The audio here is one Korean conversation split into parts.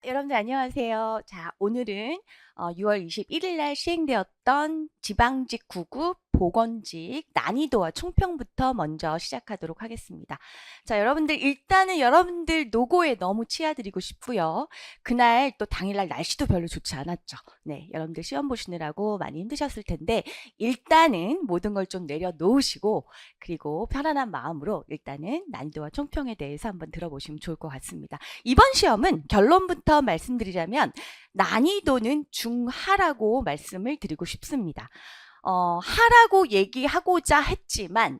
여러분들 안녕하세요. 자, 오늘은 6월 21일 날 시행되었던 지방직 9급 보건직 난이도와 총평부터 먼저 시작하도록 하겠습니다. 자, 여러분들 일단은 여러분들 노고에 너무 치아드리고 싶고요. 그날 또 당일날 날씨도 별로 좋지 않았죠. 네, 여러분들 시험 보시느라고 많이 힘드셨을 텐데 일단은 모든 걸 좀 내려놓으시고 그리고 편안한 마음으로 일단은 난이도와 총평에 대해서 한번 들어보시면 좋을 것 같습니다. 이번 시험은 결론부터 말씀드리자면 난이도는 중하라고 말씀을 드리고 싶습니다. 하라고 얘기하고자 했지만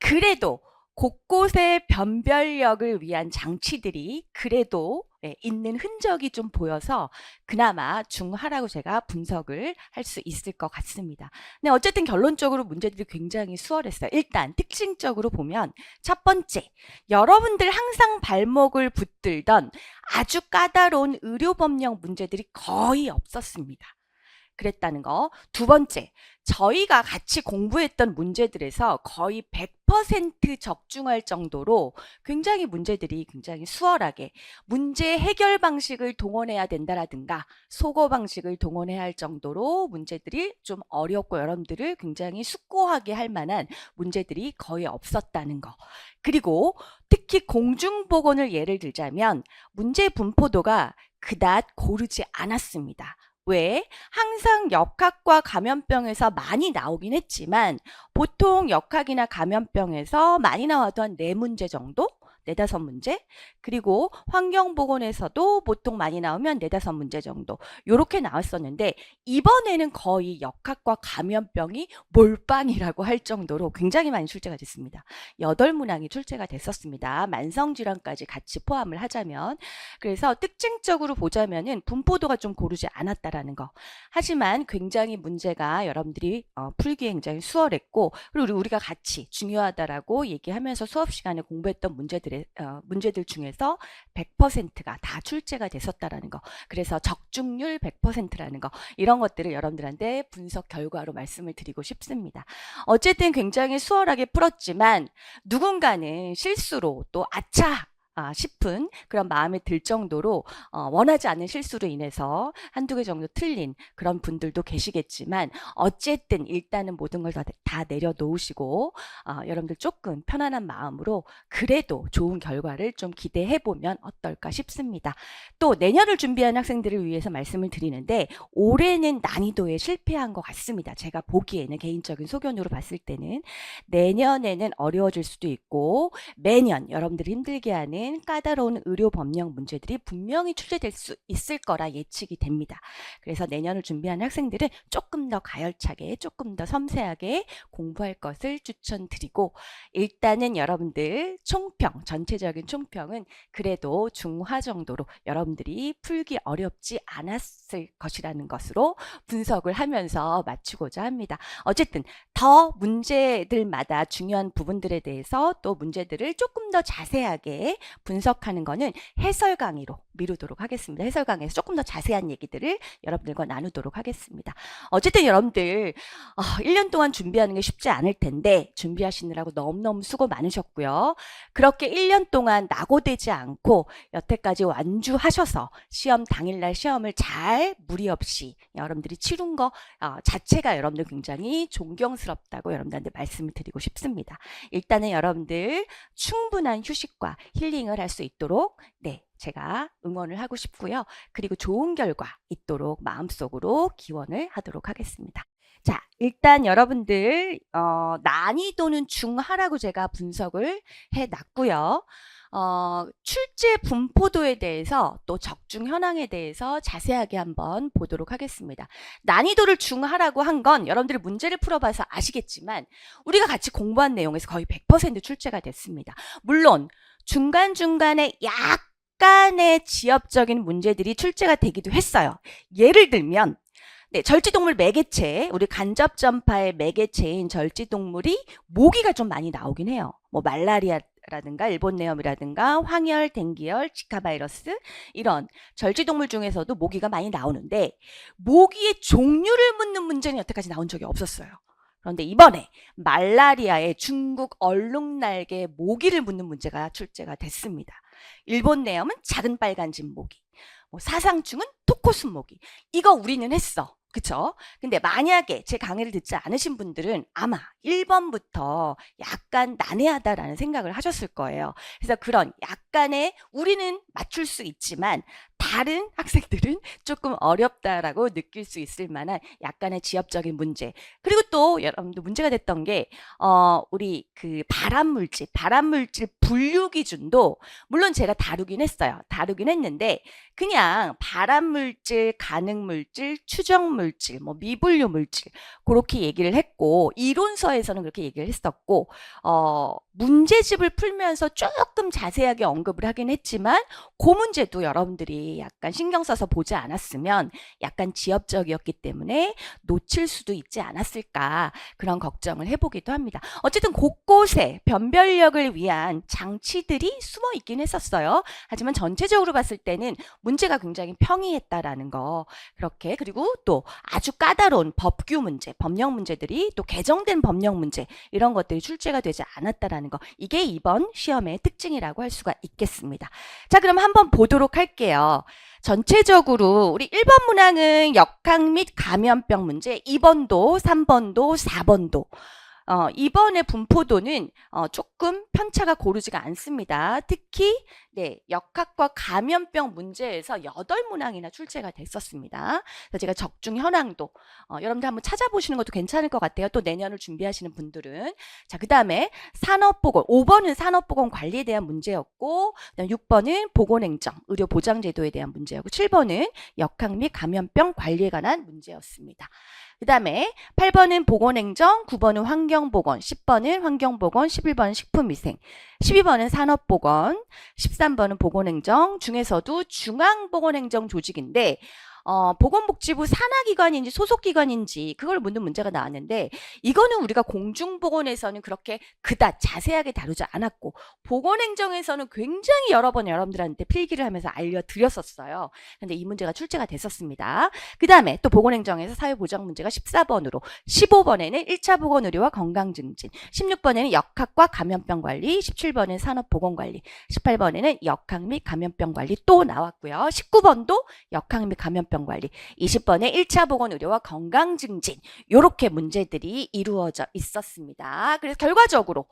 그래도 곳곳에 변별력을 위한 장치들이 그래도 있는 흔적이 좀 보여서 그나마 중하라고 제가 분석을 할 수 있을 것 같습니다. 네, 어쨌든 결론적으로 문제들이 굉장히 수월했어요. 일단 특징적으로 보면 첫 번째, 여러분들 항상 발목을 붙들던 아주 까다로운 의료법령 문제들이 거의 없었습니다. 그랬다는 거. 두 번째, 저희가 같이 공부했던 문제들에서 거의 100% 적중할 정도로 굉장히 문제들이 굉장히 수월하게 문제 해결 방식을 동원해야 된다라든가 소거 방식을 동원해야 할 정도로 문제들이 좀 어렵고 여러분들을 굉장히 숙고하게 할 만한 문제들이 거의 없었다는 거. 그리고 특히 공중보건을 예를 들자면 문제 분포도가 그닥 고르지 않았습니다. 왜? 항상 역학과 감염병에서 많이 나오긴 했지만 보통 역학이나 감염병에서 많이 나와도 한 4문제 정도? 4, 5문제? 그리고 환경보건에서도 보통 많이 나오면 4, 5문제 정도 요렇게 나왔었는데 이번에는 거의 역학과 감염병이 몰빵이라고 할 정도로 굉장히 많이 출제가 됐습니다. 8문항이 출제가 됐었습니다. 만성질환까지 같이 포함을 하자면 그래서 특징적으로 보자면은 분포도가 좀 고르지 않았다라는 거. 하지만 굉장히 문제가 여러분들이 풀기 굉장히 수월했고 그리고 우리가 같이 중요하다라고 얘기하면서 수업 시간에 공부했던 문제들 중에서 100%가 다 출제가 됐었다라는 거. 그래서 적중률 100%라는 거. 이런 것들을 여러분들한테 분석 결과로 말씀을 드리고 싶습니다. 어쨌든 굉장히 수월하게 풀었지만 누군가는 실수로 또 아차 싶은 그런 마음이 들 정도로 원하지 않는 실수로 인해서 한두 개 정도 틀린 그런 분들도 계시겠지만 어쨌든 일단은 모든 걸 다 내려놓으시고 여러분들 조금 편안한 마음으로 그래도 좋은 결과를 좀 기대해 보면 어떨까 싶습니다. 또 내년을 준비하는 학생들을 위해서 말씀을 드리는데 올해는 난이도에 실패한 것 같습니다. 제가 보기에는 개인적인 소견으로 봤을 때는 내년에는 어려워질 수도 있고 매년 여러분들이 힘들게 하는 까다로운 의료 법령 문제들이 분명히 출제될 수 있을 거라 예측이 됩니다. 그래서 내년을 준비하는 학생들은 조금 더 가열차게 조금 더 섬세하게 공부할 것을 추천드리고 일단은 여러분들 총평 전체적인 총평은 그래도 중하 정도로 여러분들이 풀기 어렵지 않았을 것이라는 것으로 분석을 하면서 마치고자 합니다. 어쨌든 더 문제들마다 중요한 부분들에 대해서 또 문제들을 조금 더 자세하게 분석하는 거는 해설 강의로 미루도록 하겠습니다. 해설 강의에서 조금 더 자세한 얘기들을 여러분들과 나누도록 하겠습니다. 어쨌든 여러분들 1년 동안 준비하는 게 쉽지 않을 텐데 준비하시느라고 너무너무 수고 많으셨고요. 그렇게 1년 동안 낙오되지 않고 여태까지 완주하셔서 시험 당일날 시험을 잘 무리 없이 여러분들이 치룬 거 자체가 여러분들 굉장히 존경스럽다고 여러분들한테 말씀을 드리고 싶습니다. 일단은 여러분들 충분한 휴식과 힐링을 할 수 있도록 제가 응원을 하고 싶고요. 그리고 좋은 결과 있도록 마음속으로 기원을 하도록 하겠습니다. 자, 일단 여러분들 난이도는 중하라고 제가 분석을 해놨고요. 출제 분포도에 대해서 또 적중 현황에 대해서 자세하게 한번 보도록 하겠습니다. 난이도를 중하라고 한 건 여러분들이 문제를 풀어봐서 아시겠지만 우리가 같이 공부한 내용에서 거의 100% 출제가 됐습니다. 물론 중간중간에 약간의 지엽적인 문제들이 출제가 되기도 했어요. 예를 들면 절지동물 매개체, 우리 간접전파의 매개체인 절지동물이 모기가 좀 많이 나오긴 해요. 뭐 말라리아라든가 일본내염이라든가 황열, 댕기열, 지카바이러스 이런 절지동물 중에서도 모기가 많이 나오는데 모기의 종류를 묻는 문제는 여태까지 나온 적이 없었어요. 그런데 이번에 말라리아의 중국 얼룩날개 모기를 묻는 문제가 출제가 됐습니다. 일본 내염은 작은 빨간 집 모기. 뭐 사상충은 토코수모기. 이거 우리는 했어. 그쵸? 근데 만약에 제 강의를 듣지 않으신 분들은 아마 1번부터 약간 난해하다라는 생각을 하셨을 거예요. 그래서 그런 약간의 우리는 맞출 수 있지만 다른 학생들은 조금 어렵다라고 느낄 수 있을 만한 약간의 지엽적인 문제. 그리고 또 여러분들 문제가 됐던 게 우리 그 발암물질 분류 기준도 물론 제가 다루긴 했어요. 다루긴 했는데 그냥 발암물질, 가능물질, 추정물질, 뭐 미분류 물질 그렇게 얘기를 했고 이론서에서는 그렇게 얘기를 했었고 문제집을 풀면서 조금 자세하게 언급을 하긴 했지만 그 문제도 여러분들이 약간 신경 써서 보지 않았으면 약간 지엽적이었기 때문에 놓칠 수도 있지 않았을까 그런 걱정을 해보기도 합니다. 어쨌든 곳곳에 변별력을 위한 장치들이 숨어 있긴 했었어요. 하지만 전체적으로 봤을 때는 문제가 굉장히 평이했다라는 거 그렇게 그리고 또 아주 까다로운 법규 문제, 법령 문제들이 또 개정된 법령 문제 이런 것들이 출제가 되지 않았다라는 거 이게 이번 시험의 특징이라고 할 수가 있겠습니다. 자, 그럼 한번 보도록 할게요. 전체적으로 우리 1번 문항은 역학 및 감염병 문제, 2번도, 3번도, 4번도 이번에 분포도는 조금 편차가 고르지가 않습니다. 특히 역학과 감염병 문제에서 8문항이나 출제가 됐었습니다. 그래서 제가 적중 현황도 여러분들 한번 찾아보시는 것도 괜찮을 것 같아요. 또 내년을 준비하시는 분들은. 자, 그 다음에 산업보건, 5번은 산업보건 관리에 대한 문제였고 6번은 보건행정, 의료보장제도에 대한 문제였고 7번은 역학 및 감염병 관리에 관한 문제였습니다. 그 다음에 8번은 보건행정, 9번은 환경보건, 10번은 환경보건, 11번은 식품위생, 12번은 산업보건, 13번은 보건행정, 중에서도 중앙보건행정 조직인데 보건복지부 산하기관인지 소속기관인지 그걸 묻는 문제가 나왔는데 이거는 우리가 공중보건에서는 그렇게 그닥 자세하게 다루지 않았고 보건행정에서는 굉장히 여러 번 여러분들한테 필기를 하면서 알려드렸었어요. 근데 이 문제가 출제가 됐었습니다. 그 다음에 또 보건행정에서 사회보장 문제가 14번으로 15번에는 1차 보건의료와 건강증진 16번에는 역학과 감염병관리 17번에는 산업보건관리 18번에는 역학 및 감염병관리 또 나왔고요. 19번도 역학 및 감염병 관리 20번에 1차 보건의료와 건강증진 이렇게 문제들이 이루어져 있었습니다. 그래서 결과적으로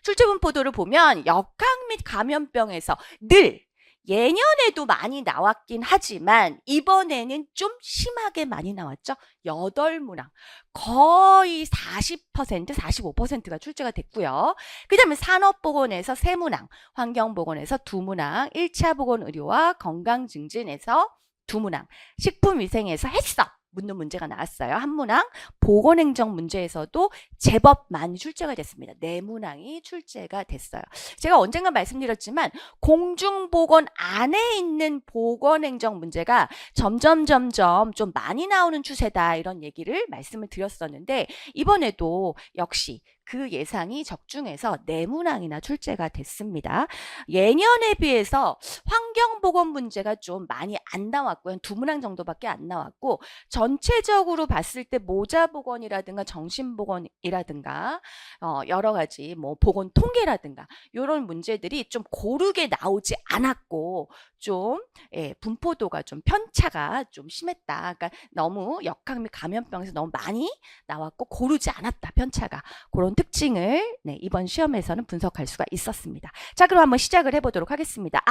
출제분포도를 보면 역학 및 감염병에서 늘 예년에도 많이 나왔긴 하지만 이번에는 좀 심하게 많이 나왔죠. 8문항 거의 40%, 45%가 출제가 됐고요. 그 다음에 산업보건에서 3문항, 환경보건에서 2문항, 1차 보건의료와 건강증진에서 2문항, 식품위생에서 했어 묻는 문제가 나왔어요. 한 문항, 보건행정 문제에서도 제법 많이 출제가 됐습니다. 4문항이 출제가 됐어요. 제가 언젠가 말씀드렸지만 공중보건 안에 있는 보건행정 문제가 점점 좀 많이 나오는 추세다 이런 얘기를 말씀을 드렸었는데 이번에도 역시 그 예상이 적중해서 4문항이나 출제가 됐습니다. 예년에 비해서 환경보건 문제가 좀 많이 안 나왔고요. 2문항 정도밖에 안 나왔고 전체적으로 봤을 때 모자보건이라든가 정신보건이라든가 여러 가지 뭐 보건 통계라든가 이런 문제들이 좀 고르게 나오지 않았고 좀 분포도가 좀 편차가 좀 심했다. 그러니까 너무 역학 및 감염병에서 너무 많이 나왔고 고르지 않았다. 편차가. 그런 특징을 이번 시험에서는 분석할 수가 있었습니다. 자, 그럼 한번 시작을 해보도록 하겠습니다.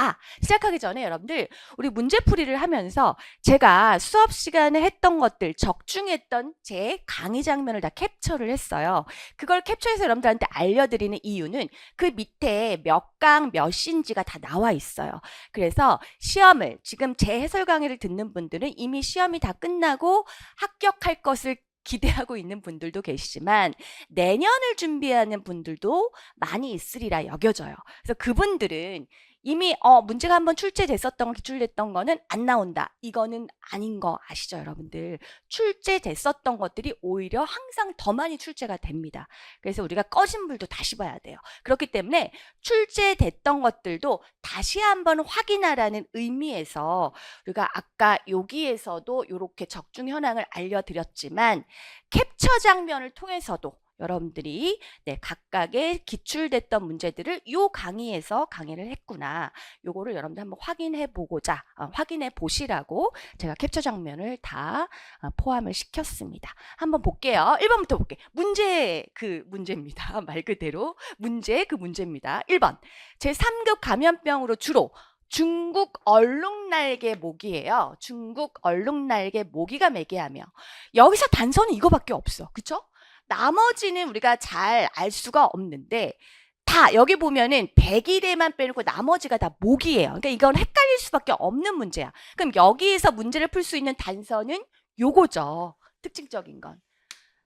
시작하기 전에 여러분들 우리 문제풀이를 하면서 제가 수업 시간에 했던 것들 적중했던 제 강의 장면을 다 캡처를 했어요. 그걸 캡처해서 여러분들한테 알려드리는 이유는 그 밑에 몇 강 몇 시인지가 다 나와 있어요. 그래서 시험을 지금 제 해설 강의를 듣는 분들은 이미 시험이 다 끝나고 합격할 것을 기대하고 있는 분들도 계시지만 내년을 준비하는 분들도 많이 있으리라 여겨져요. 그래서 그분들은 이미 문제가 한번 출제됐었던 거 기출됐던 거는 안 나온다. 이거는 아닌 거 아시죠, 여러분들? 출제됐었던 것들이 오히려 항상 더 많이 출제가 됩니다. 그래서 우리가 꺼진 불도 다시 봐야 돼요. 그렇기 때문에 출제됐던 것들도 다시 한번 확인하라는 의미에서 우리가 아까 여기에서도 이렇게 적중 현황을 알려드렸지만 캡처 장면을 통해서도 여러분들이 네, 각각의 기출됐던 문제들을 요 강의에서 강의를 했구나. 요거를 여러분들 한번 확인해 보시라고 제가 캡처 장면을 다 포함을 시켰습니다. 한번 볼게요. 1번부터 볼게요. 문제입니다. 말 그대로 문제입니다. 1번. 제3급 감염병으로 주로 중국 얼룩날개 모기예요. 중국 얼룩날개 모기가 매개하며, 여기서 단서는 이거밖에 없어. 그쵸? 나머지는 우리가 잘 알 수가 없는데, 다 여기 보면은 100일에만 빼놓고 나머지가 다 모기예요. 그러니까 이건 헷갈릴 수밖에 없는 문제야. 그럼 여기에서 문제를 풀 수 있는 단서는 요거죠. 특징적인 건.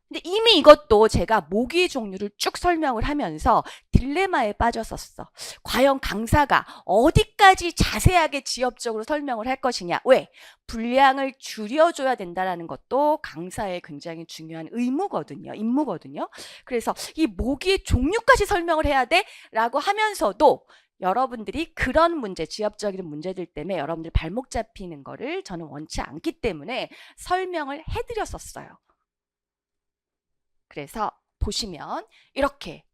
근데 이미 이것도 제가 모기 종류를 쭉 설명을 하면서 딜레마에 빠졌었어. 과연 강사가 어디까지 자세하게 지엽적으로 설명을 할 것이냐. 왜? 분량을 줄여줘야 된다는 것도 강사의 굉장히 중요한 임무거든요. 그래서 이 모기의 종류까지 설명을 해야 돼? 라고 하면서도 여러분들이 그런 문제, 지엽적인 문제들 때문에 여러분들 발목 잡히는 거를 저는 원치 않기 때문에 설명을 해드렸었어요. 그래서 보시면 이렇게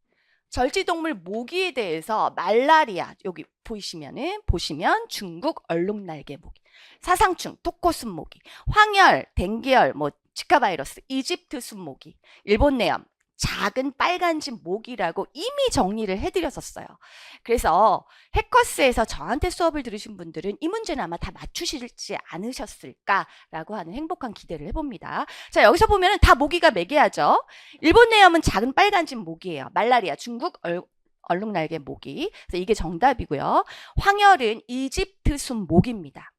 절지동물 모기에 대해서 말라리아, 여기 보시면 중국 얼룩날개 모기, 사상충 토코순 모기, 황열, 댕기열, 치카바이러스, 이집트 순모기, 일본 내염, 작은 빨간집 모기라고 이미 정리를 해드렸었어요. 그래서 해커스에서 저한테 수업을 들으신 분들은 이 문제는 아마 다 맞추시지 않으셨을까라고 하는 행복한 기대를 해봅니다. 자, 여기서 보면은 다 모기가 매개하죠. 일본 내염은 작은 빨간집 모기예요. 말라리아, 중국 얼룩날개 모기. 그래서 이게 정답이고요. 황열은 이집트 순모기입니다.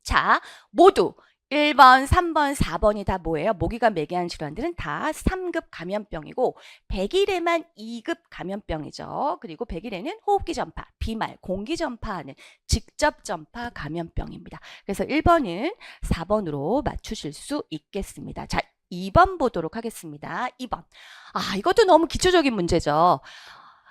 자, 모두 1번, 3번, 4번이 다 뭐예요? 모기가 매개하는 질환들은 다 3급 감염병이고 100일에만 2급 감염병이죠. 그리고 100일에는 호흡기 전파, 비말, 공기 전파하는 직접 전파 감염병입니다. 그래서 1번은 4번으로 맞추실 수 있겠습니다. 자, 2번 보도록 하겠습니다. 2번. 이것도 너무 기초적인 문제죠.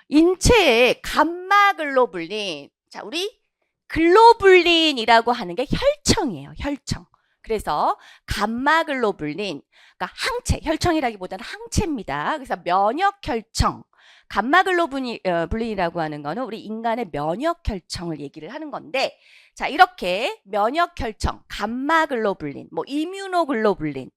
인체의 감마글로불린. 자, 우리 글로불린이라고 하는 게 혈청이에요. 혈청. 그래서 감마글로불린, 그러니까 항체, 혈청이라기보다는 항체입니다. 그래서 면역혈청, 감마글로불린이라고 하는 거는 우리 인간의 면역혈청을 얘기를 하는 건데, 자, 이렇게 면역혈청, 감마글로불린, 이뮤노글로불린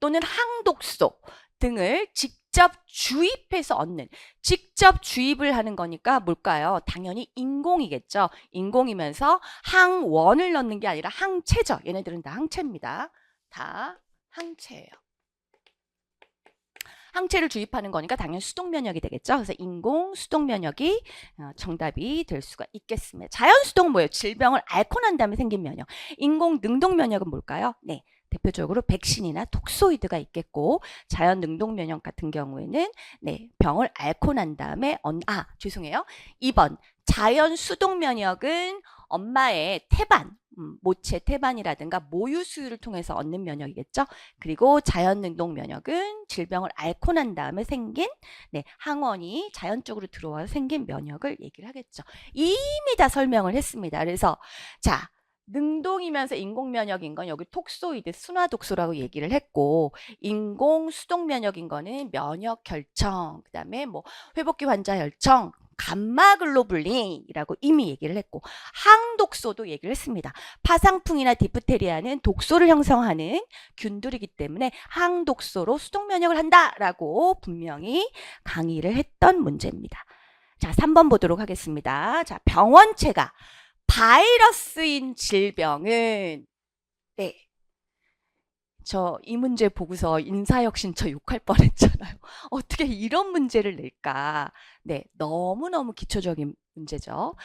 또는 항독소 등을 직접 주입해서 얻는, 직접 주입을 하는 거니까 뭘까요? 당연히 인공이겠죠. 인공이면서 항원을 넣는 게 아니라 항체죠. 얘네들은 다 항체입니다. 다 항체예요. 항체를 주입하는 거니까 당연히 수동 면역이 되겠죠. 그래서 인공 수동 면역이 정답이 될 수가 있겠습니다. 자연 수동 뭐예요? 질병을 앓고 난 다음에 생긴 면역. 인공 능동 면역은 뭘까요? 네. 대표적으로 백신이나 톡소이드가 있겠고, 자연 능동 면역 같은 경우에는 네, 병을 앓고 난 다음에 2번 자연 수동 면역은 엄마의 태반, 모체 태반이라든가 모유 수유를 통해서 얻는 면역이겠죠. 그리고 자연 능동 면역은 질병을 앓고 난 다음에 생긴 네, 항원이 자연적으로 들어와서 생긴 면역을 얘기를 하겠죠. 이미 다 설명을 했습니다. 그래서 자, 능동이면서 인공 면역인 건 여기 톡소이드, 순화독소라고 얘기를 했고, 인공 수동 면역인 거는 면역 혈청, 그다음에 회복기 환자 혈청, 감마글로불린이라고 이미 얘기를 했고, 항독소도 얘기를 했습니다. 파상풍이나 디프테리아는 독소를 형성하는 균들이기 때문에 항독소로 수동 면역을 한다라고 분명히 강의를 했던 문제입니다. 자, 3번 보도록 하겠습니다. 자, 병원체가 바이러스인 질병은 네. 저 이 문제 보고서 인사혁신 저 욕할 뻔했잖아요. 어떻게 이런 문제를 낼까? 네, 너무너무 기초적인 문제죠.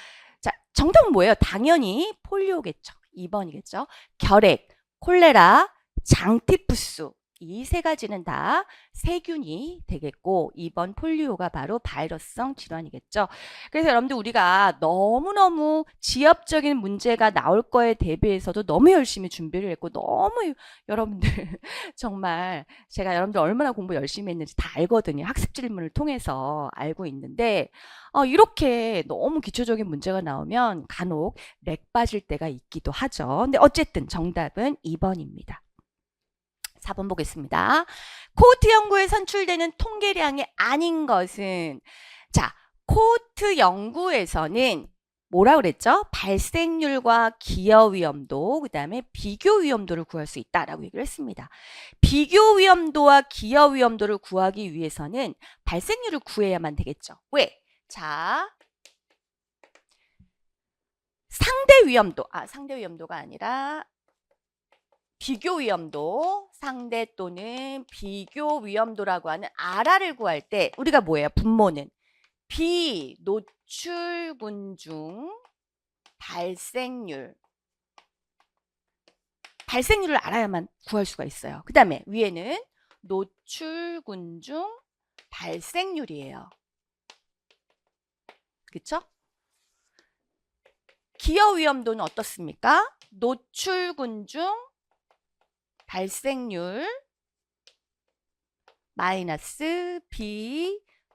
자, 정답은 뭐예요? 당연히 폴리오겠죠. 2번이겠죠. 결핵, 콜레라, 장티푸스. 이 세 가지는 다 세균이 되겠고 2번 폴리오가 바로 바이러스성 질환이겠죠. 그래서 여러분들 우리가 너무너무 지엽적인 문제가 나올 거에 대비해서도 너무 열심히 준비를 했고 너무 여러분들 정말 제가 여러분들 얼마나 공부 열심히 했는지 다 알거든요. 학습 질문을 통해서 알고 있는데 이렇게 너무 기초적인 문제가 나오면 간혹 렉 빠질 때가 있기도 하죠. 근데 어쨌든 정답은 2번입니다. 4번 보겠습니다. 코호트 연구에 선출되는 통계량이 아닌 것은, 자, 코호트 연구에서는 뭐라 그랬죠? 발생률과 기여 위험도, 그 다음에 비교 위험도를 구할 수 있다라고 얘기를 했습니다. 비교 위험도와 기여 위험도를 구하기 위해서는 발생률을 구해야만 되겠죠. 왜? 자, 상대 위험도가 아니라 비교 위험도, 상대 또는 비교 위험도라고 하는 R를 구할 때 우리가 뭐예요? 분모는 비노출군 중 발생률을 알아야만 구할 수가 있어요. 그 다음에 위에는 노출군 중 발생률이에요. 그쵸? 기여 위험도는 어떻습니까? 노출군 중 발생률 마이너스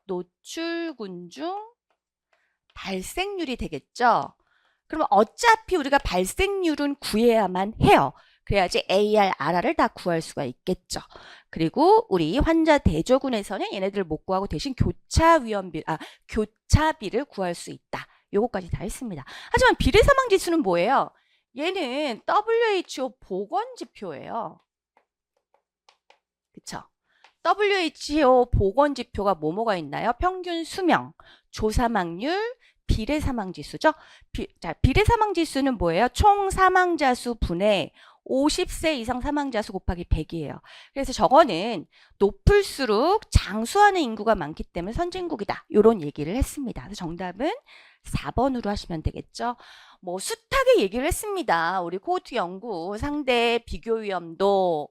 비노출군 중 발생률이 되겠죠. 그러면 어차피 우리가 발생률은 구해야만 해요. 그래야지 AR, RR을 다 구할 수가 있겠죠. 그리고 우리 환자 대조군에서는 얘네들을 못 구하고 대신 교차비를 구할 수 있다. 요거까지 다 했습니다. 하지만 비례사망지수는 뭐예요? 얘는 WHO 보건지표예요. 그쵸? WHO 보건지표가 뭐가 있나요? 평균 수명, 조사망률, 비례사망지수죠. 비례사망지수는 뭐예요? 총 사망자 수 분의 50세 이상 사망자 수 곱하기 100이에요. 그래서 저거는 높을수록 장수하는 인구가 많기 때문에 선진국이다. 이런 얘기를 했습니다. 그래서 정답은 4번으로 하시면 되겠죠. 뭐 숱하게 얘기를 했습니다. 우리 코호트 연구 상대 비교 위험도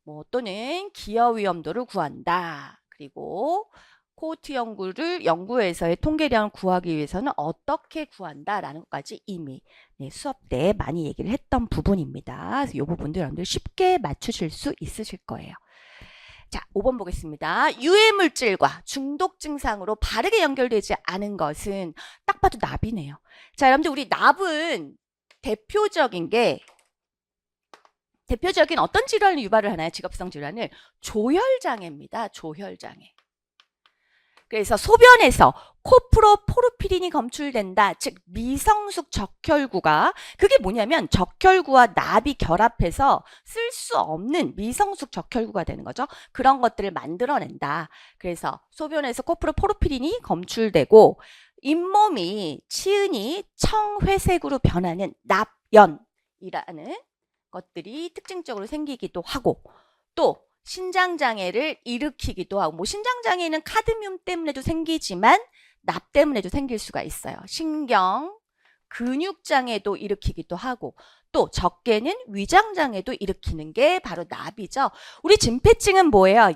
뭐 또는 기여 위험도를 구한다. 그리고 코호트 연구에서의 통계량을 구하기 위해서는 어떻게 구한다라는 것까지 이미 수업 때 많이 얘기를 했던 부분입니다. 그래서 이 부분도 여러분들 쉽게 맞추실 수 있으실 거예요. 자, 5번 보겠습니다. 유해 물질과 중독 증상으로 바르게 연결되지 않은 것은 딱 봐도 납이네요. 자, 여러분들 우리 납은 대표적인 어떤 질환을 유발을 하나요? 직업성 질환을 조혈장애입니다. 조혈장애. 그래서 소변에서 코프로포르피린이 검출된다. 즉 미성숙 적혈구가, 그게 뭐냐면 적혈구와 납이 결합해서 쓸 수 없는 미성숙 적혈구가 되는 거죠. 그런 것들을 만들어낸다. 그래서 소변에서 코프로포르피린이 검출되고 잇몸이 치은이 청회색으로 변하는 납연이라는 것들이 특징적으로 생기기도 하고, 또 신장장애를 일으키기도 하고, 뭐 신장장애는 카드뮴 때문에도 생기지만 납 때문에도 생길 수가 있어요. 신경, 근육장애도 일으키기도 하고, 또 적게는 위장장애도 일으키는 게 바로 납이죠. 우리 진폐증은 뭐예요?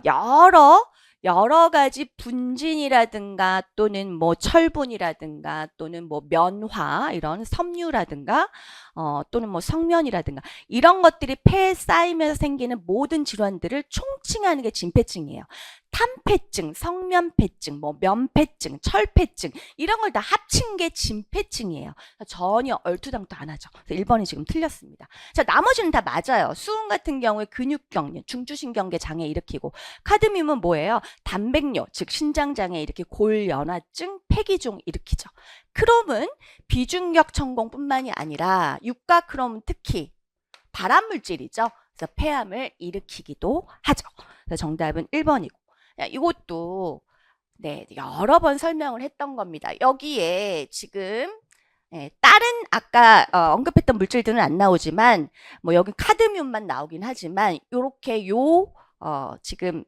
여러 가지 분진이라든가 또는 뭐 철분이라든가 또는 뭐 면화, 이런 섬유라든가 또는 뭐 성면이라든가 이런 것들이 폐에 쌓이면서 생기는 모든 질환들을 총칭하는 게 진폐증이에요. 탄폐증, 성면폐증, 뭐 면폐증, 철폐증 이런 걸 다 합친 게 진폐증이에요. 전혀 얼토당토 안 하죠. 그래서 1번이 지금 틀렸습니다. 자, 나머지는 다 맞아요. 수은 같은 경우에 근육경련, 중추신경계 장애 일으키고, 카드뮴은 뭐예요? 단백뇨, 즉 신장장애 일으키 골연화증, 폐기종 일으키죠. 크롬은 비중격 천공뿐만이 아니라 육가크롬은 특히 발암물질이죠. 그래서 폐암을 일으키기도 하죠. 그래서 정답은 1번이고. 이것도 여러 번 설명을 했던 겁니다. 여기에 지금 다른 아까 언급했던 물질들은 안 나오지만 뭐 여기 카드뮴만 나오긴 하지만 요렇게 지금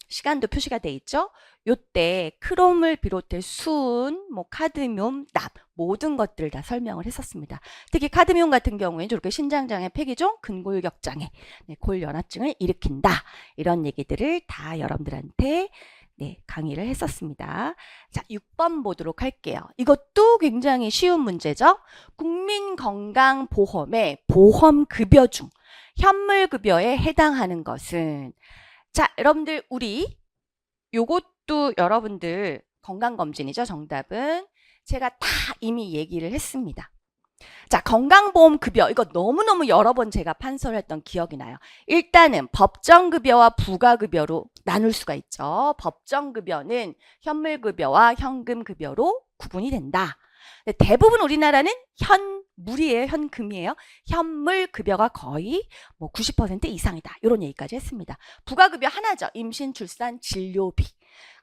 시간도 표시가 돼 있죠. 요때 크롬을 비롯해 수은, 뭐 카드뮴, 납 모든 것들을 다 설명을 했었습니다. 특히 카드뮴 같은 경우에는 저렇게 신장장애, 폐기종, 근골격장애, 골연화증을 일으킨다. 이런 얘기들을 다 여러분들한테 강의를 했었습니다. 자, 6번 보도록 할게요. 이것도 굉장히 쉬운 문제죠. 국민건강보험의 보험급여 중 현물급여에 해당하는 것은, 자, 여러분들 우리 요것도 여러분들 건강검진이죠. 정답은 제가 다 이미 얘기를 했습니다. 자, 건강보험급여. 이거 너무너무 여러 번 제가 판서를 했던 기억이 나요. 일단은 법정급여와 부가급여로 나눌 수가 있죠. 법정급여는 현물급여와 현금급여로 구분이 된다. 대부분 우리나라는 현물이에요. 현금이에요. 현물급여가 거의 뭐 90% 이상이다. 이런 얘기까지 했습니다. 부가급여 하나죠. 임신, 출산, 진료비.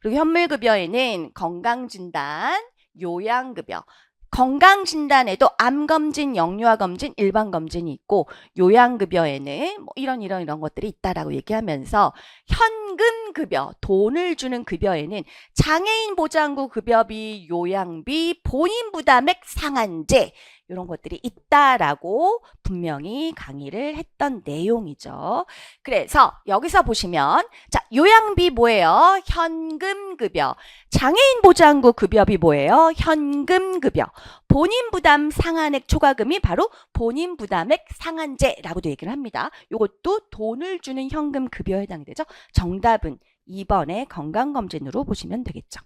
그리고 현물급여에는 건강진단, 요양급여, 건강진단에도 암검진, 영유아검진, 일반검진이 있고 요양급여에는 뭐 이런 것들이 있다라고 얘기하면서 현금급여, 돈을 주는 급여에는 장애인 보장구 급여비, 요양비, 본인 부담액 상한제 이런 것들이 있다라고 분명히 강의를 했던 내용이죠. 그래서 여기서 보시면 자, 요양비 뭐예요? 현금급여. 장애인 보장구 급여비 뭐예요? 현금급여. 본인 부담 상한액 초과금이 바로 본인 부담액 상한제라고도 얘기를 합니다. 이것도 돈을 주는 현금 급여에 해당이 되죠. 정답은 2번의 건강검진으로 보시면 되겠죠.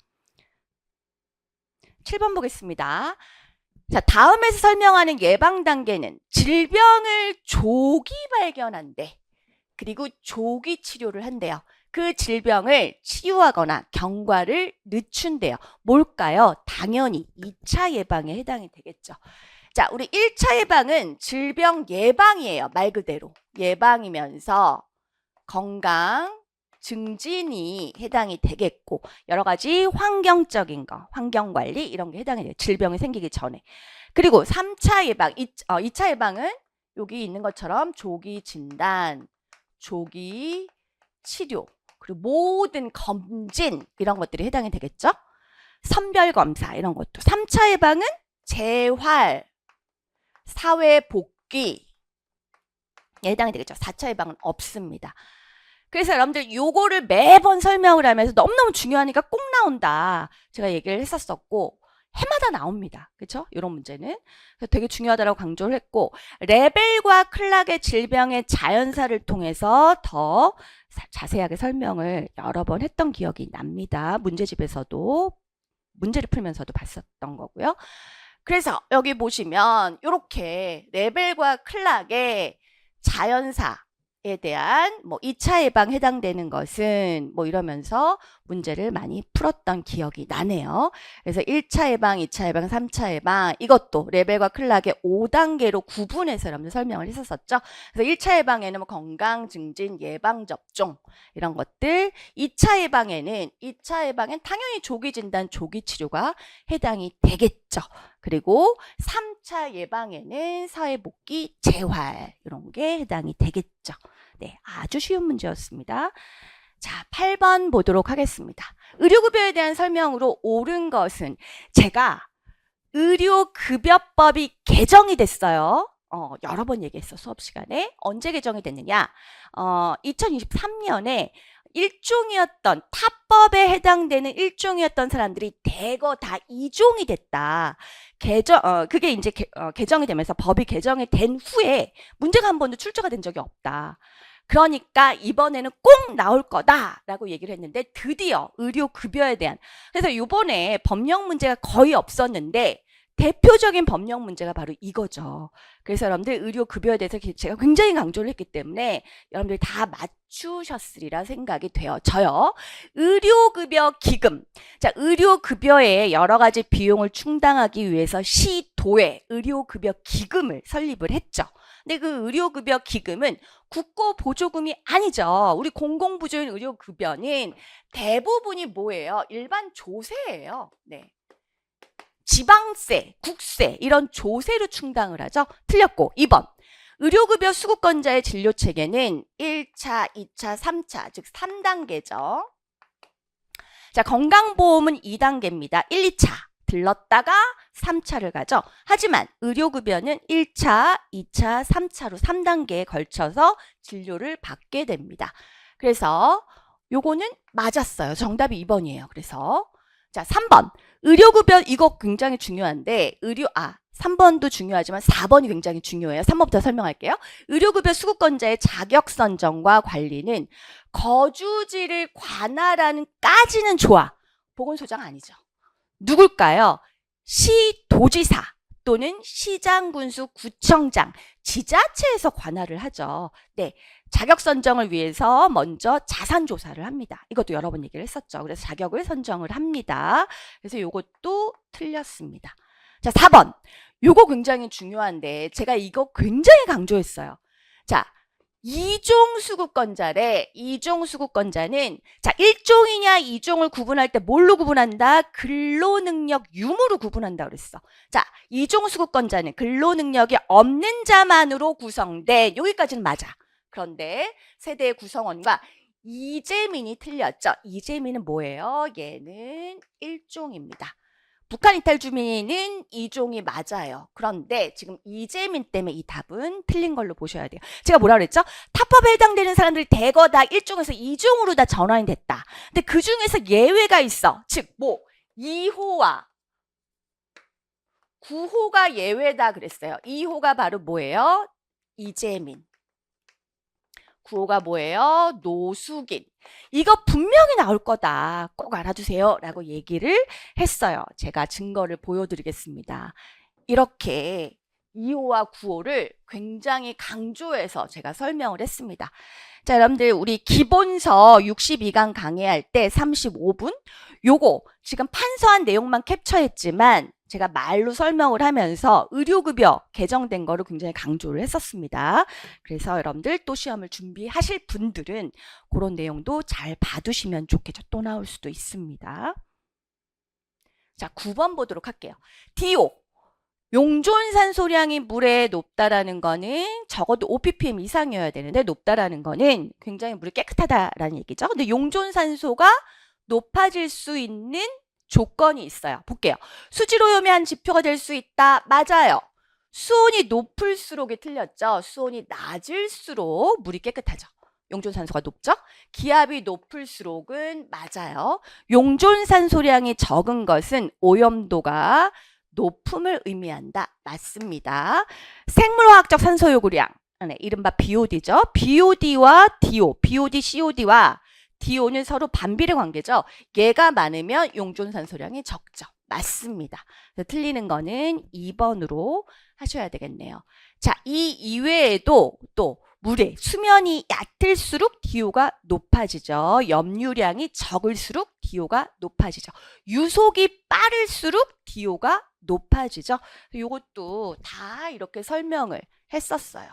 7번 보겠습니다. 자, 다음에서 설명하는 예방 단계는 질병을 조기 발견한대. 그리고 조기 치료를 한대요. 그 질병을 치유하거나 경과를 늦춘대요. 뭘까요? 당연히 2차 예방에 해당이 되겠죠. 자, 우리 1차 예방은 질병 예방이에요. 말 그대로. 예방이면서 건강 증진이 해당이 되겠고 여러 가지 환경적인 거, 환경관리 이런 게 해당이 돼요. 질병이 생기기 전에. 그리고 3차 예방, 2차 예방은 여기 있는 것처럼 조기 진단, 조기 치료, 그리고 모든 검진 이런 것들이 해당이 되겠죠. 선별검사 이런 것도. 3차 예방은 재활, 사회복귀에 해당이 되겠죠. 4차 예방은 없습니다. 그래서 여러분들 요거를 매번 설명을 하면서 너무너무 중요하니까 꼭 나온다. 제가 얘기를 했었었고 해마다 나옵니다. 그렇죠? 이런 문제는. 그래서 되게 중요하다고 강조를 했고 레벨과 클락의 질병의 자연사를 통해서 더 자세하게 설명을 여러 번 했던 기억이 납니다. 문제집에서도 문제를 풀면서도 봤었던 거고요. 그래서 여기 보시면 이렇게 레벨과 클락의 자연사 에 대한 뭐 2차 예방 해당되는 것은 뭐 이러면서 문제를 많이 풀었던 기억이 나네요. 그래서 1차 예방, 2차 예방, 3차 예방 이것도 레벨과 클락의 5단계로 구분해서 여러분들 설명을 했었었죠. 그래서 1차 예방에는 뭐 건강 증진, 예방 접종 이런 것들, 2차 예방엔 당연히 조기 진단, 조기 치료가 해당이 되겠죠. 그리고 3차 예방에는 사회복귀, 재활 이런 게 해당이 되겠죠. 네, 아주 쉬운 문제였습니다. 자, 8번 보도록 하겠습니다. 의료급여에 대한 설명으로 옳은 것은 제가 의료급여법이 개정이 됐어요. 여러 번 얘기했어, 수업 시간에. 언제 개정이 됐느냐? 2023년에 일종이었던 타법에 해당되는 일종이었던 사람들이 대거 다 이종이 됐다. 그게 이제 개정이 되면서 법이 개정이 된 후에 문제가 한 번도 출제가 된 적이 없다. 그러니까 이번에는 꼭 나올 거다라고 얘기를 했는데 드디어 의료급여에 대한 그래서 이번에 법령 문제가 거의 없었는데 대표적인 법령 문제가 바로 이거죠. 그래서 여러분들 의료급여에 대해서 제가 굉장히 강조를 했기 때문에 여러분들 다 맞추셨으리라 생각이 되어져요. 의료급여 기금. 자, 의료급여의 여러 가지 비용을 충당하기 위해서 시도에 의료급여 기금을 설립을 했죠. 근데 그 의료급여 기금은 국고보조금이 아니죠. 우리 공공부조인 의료급여는 대부분이 뭐예요? 일반 조세예요. 네. 지방세, 국세 이런 조세로 충당을 하죠. 틀렸고 2번 의료급여 수급권자의 진료체계는 1차, 2차, 3차 즉 3단계죠. 자, 건강보험은 2단계입니다. 1, 2차 들렀다가 3차를 가죠. 하지만 의료급여는 1차, 2차, 3차로 3단계에 걸쳐서 진료를 받게 됩니다. 그래서 요거는 맞았어요. 정답이 2번이에요. 그래서 자, 3번. 의료급여 이거 굉장히 중요한데 3번도 중요하지만 4번이 굉장히 중요해요. 3번부터 설명할게요. 의료급여 수급권자의 자격 선정과 관리는 거주지를 관할하는 까지는 좋아. 보건소장 아니죠. 누굴까요? 시도지사 또는 시장, 군수, 구청장, 지자체에서 관할을 하죠. 네. 자격 선정을 위해서 먼저 자산 조사를 합니다. 이것도 여러 번 얘기를 했었죠. 그래서 자격을 선정을 합니다. 그래서 이것도 틀렸습니다. 자, 4번. 요거 굉장히 중요한데 제가 이거 굉장히 강조했어요. 자, 이종수급권자래. 이종수급권자는 자, 1종이냐 2종을 구분할 때 뭘로 구분한다? 근로능력 유무로 구분한다 그랬어. 자, 이종수급권자는 근로능력이 없는 자만으로 구성된, 여기까지는 맞아. 그런데 세대의 구성원과 이재민이 틀렸죠. 이재민은 뭐예요? 얘는 1종입니다. 북한 이탈 주민은 2종이 맞아요. 그런데 지금 이재민 때문에 이 답은 틀린 걸로 보셔야 돼요. 제가 뭐라 그랬죠? 타법에 해당되는 사람들이 대거 다 1종에서 2종으로 다 전환이 됐다. 근데 그 중에서 예외가 있어. 즉, 2호와 9호가 예외다 그랬어요. 2호가 바로 뭐예요? 이재민. 9호가 뭐예요? 노숙인. 이거 분명히 나올 거다. 꼭 알아두세요. 라고 얘기를 했어요. 제가 증거를 보여드리겠습니다. 이렇게 2호와 9호를 굉장히 강조해서 제가 설명을 했습니다. 자, 여러분들 우리 기본서 62강 강의할 때 35분 요거 지금 판서한 내용만 캡처했지만 제가 말로 설명을 하면서 의료급여 개정된 거를 굉장히 강조를 했었습니다. 그래서 여러분들 또 시험을 준비하실 분들은 그런 내용도 잘 봐두시면 좋겠죠. 또 나올 수도 있습니다. 자, 9번 보도록 할게요. DO. 용존산소량이 물에 높다라는 거는 적어도 5ppm 이상이어야 되는데 높다라는 거는 굉장히 물이 깨끗하다라는 얘기죠. 근데 용존산소가 높아질 수 있는 조건이 있어요. 볼게요. 수질오염의 한 지표가 될 수 있다. 맞아요. 수온이 높을수록이 틀렸죠. 수온이 낮을수록 물이 깨끗하죠. 용존산소가 높죠? 기압이 높을수록은 맞아요. 용존산소량이 적은 것은 오염도가 높음을 의미한다. 맞습니다. 생물화학적 산소 요구량, 네, 이른바 BOD죠. BOD와 DO, BOD, COD와 DO는 서로 반비례 관계죠. 얘가 많으면 용존산소량이 적죠. 맞습니다. 틀리는 거는 2번으로 하셔야 되겠네요. 자, 이 이외에도 또 물의 수면이 얕을수록 DO가 높아지죠. 염류량이 적을수록 DO가 높아지죠. 유속이 빠를수록 DO가 높아지죠. 이것도 다 이렇게 설명을 했었어요.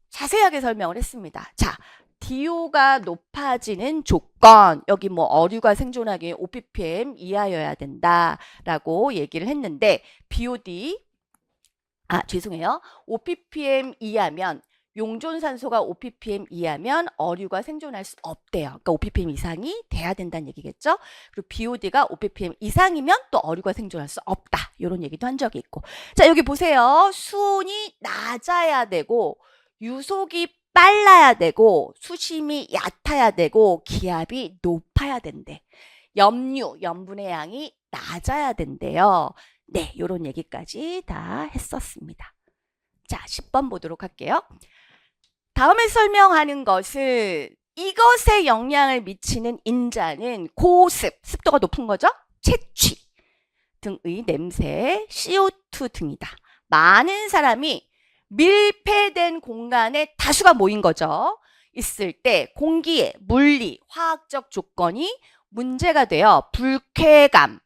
자세하게 설명을 했습니다. 자, DO가 높아지는 조건, 여기 뭐 어류가 생존하기 5ppm 이하여야 된다라고 얘기를 했는데 BOD, 죄송해요. 5ppm 이하면 용존산소가 5ppm 이하면 어류가 생존할 수 없대요. 그러니까 5ppm 이상이 돼야 된다는 얘기겠죠. 그리고 BOD가 5ppm 이상이면 또 어류가 생존할 수 없다. 이런 얘기도 한 적이 있고. 자, 여기 보세요. 수온이 낮아야 되고 유속이 빨라야 되고 수심이 얕아야 되고 기압이 높아야 된대. 염류, 염분의 양이 낮아야 된대요. 네, 이런 얘기까지 다 했었습니다. 자, 10번 보도록 할게요. 다음에 설명하는 것은 이것에 영향을 미치는 인자는 고습, 습도가 높은 거죠. 채취 등의 냄새, CO2 등이다. 많은 사람이 밀폐된 공간에 다수가 모인 거죠. 있을 때 공기의 물리, 화학적 조건이 문제가 되어 불쾌감,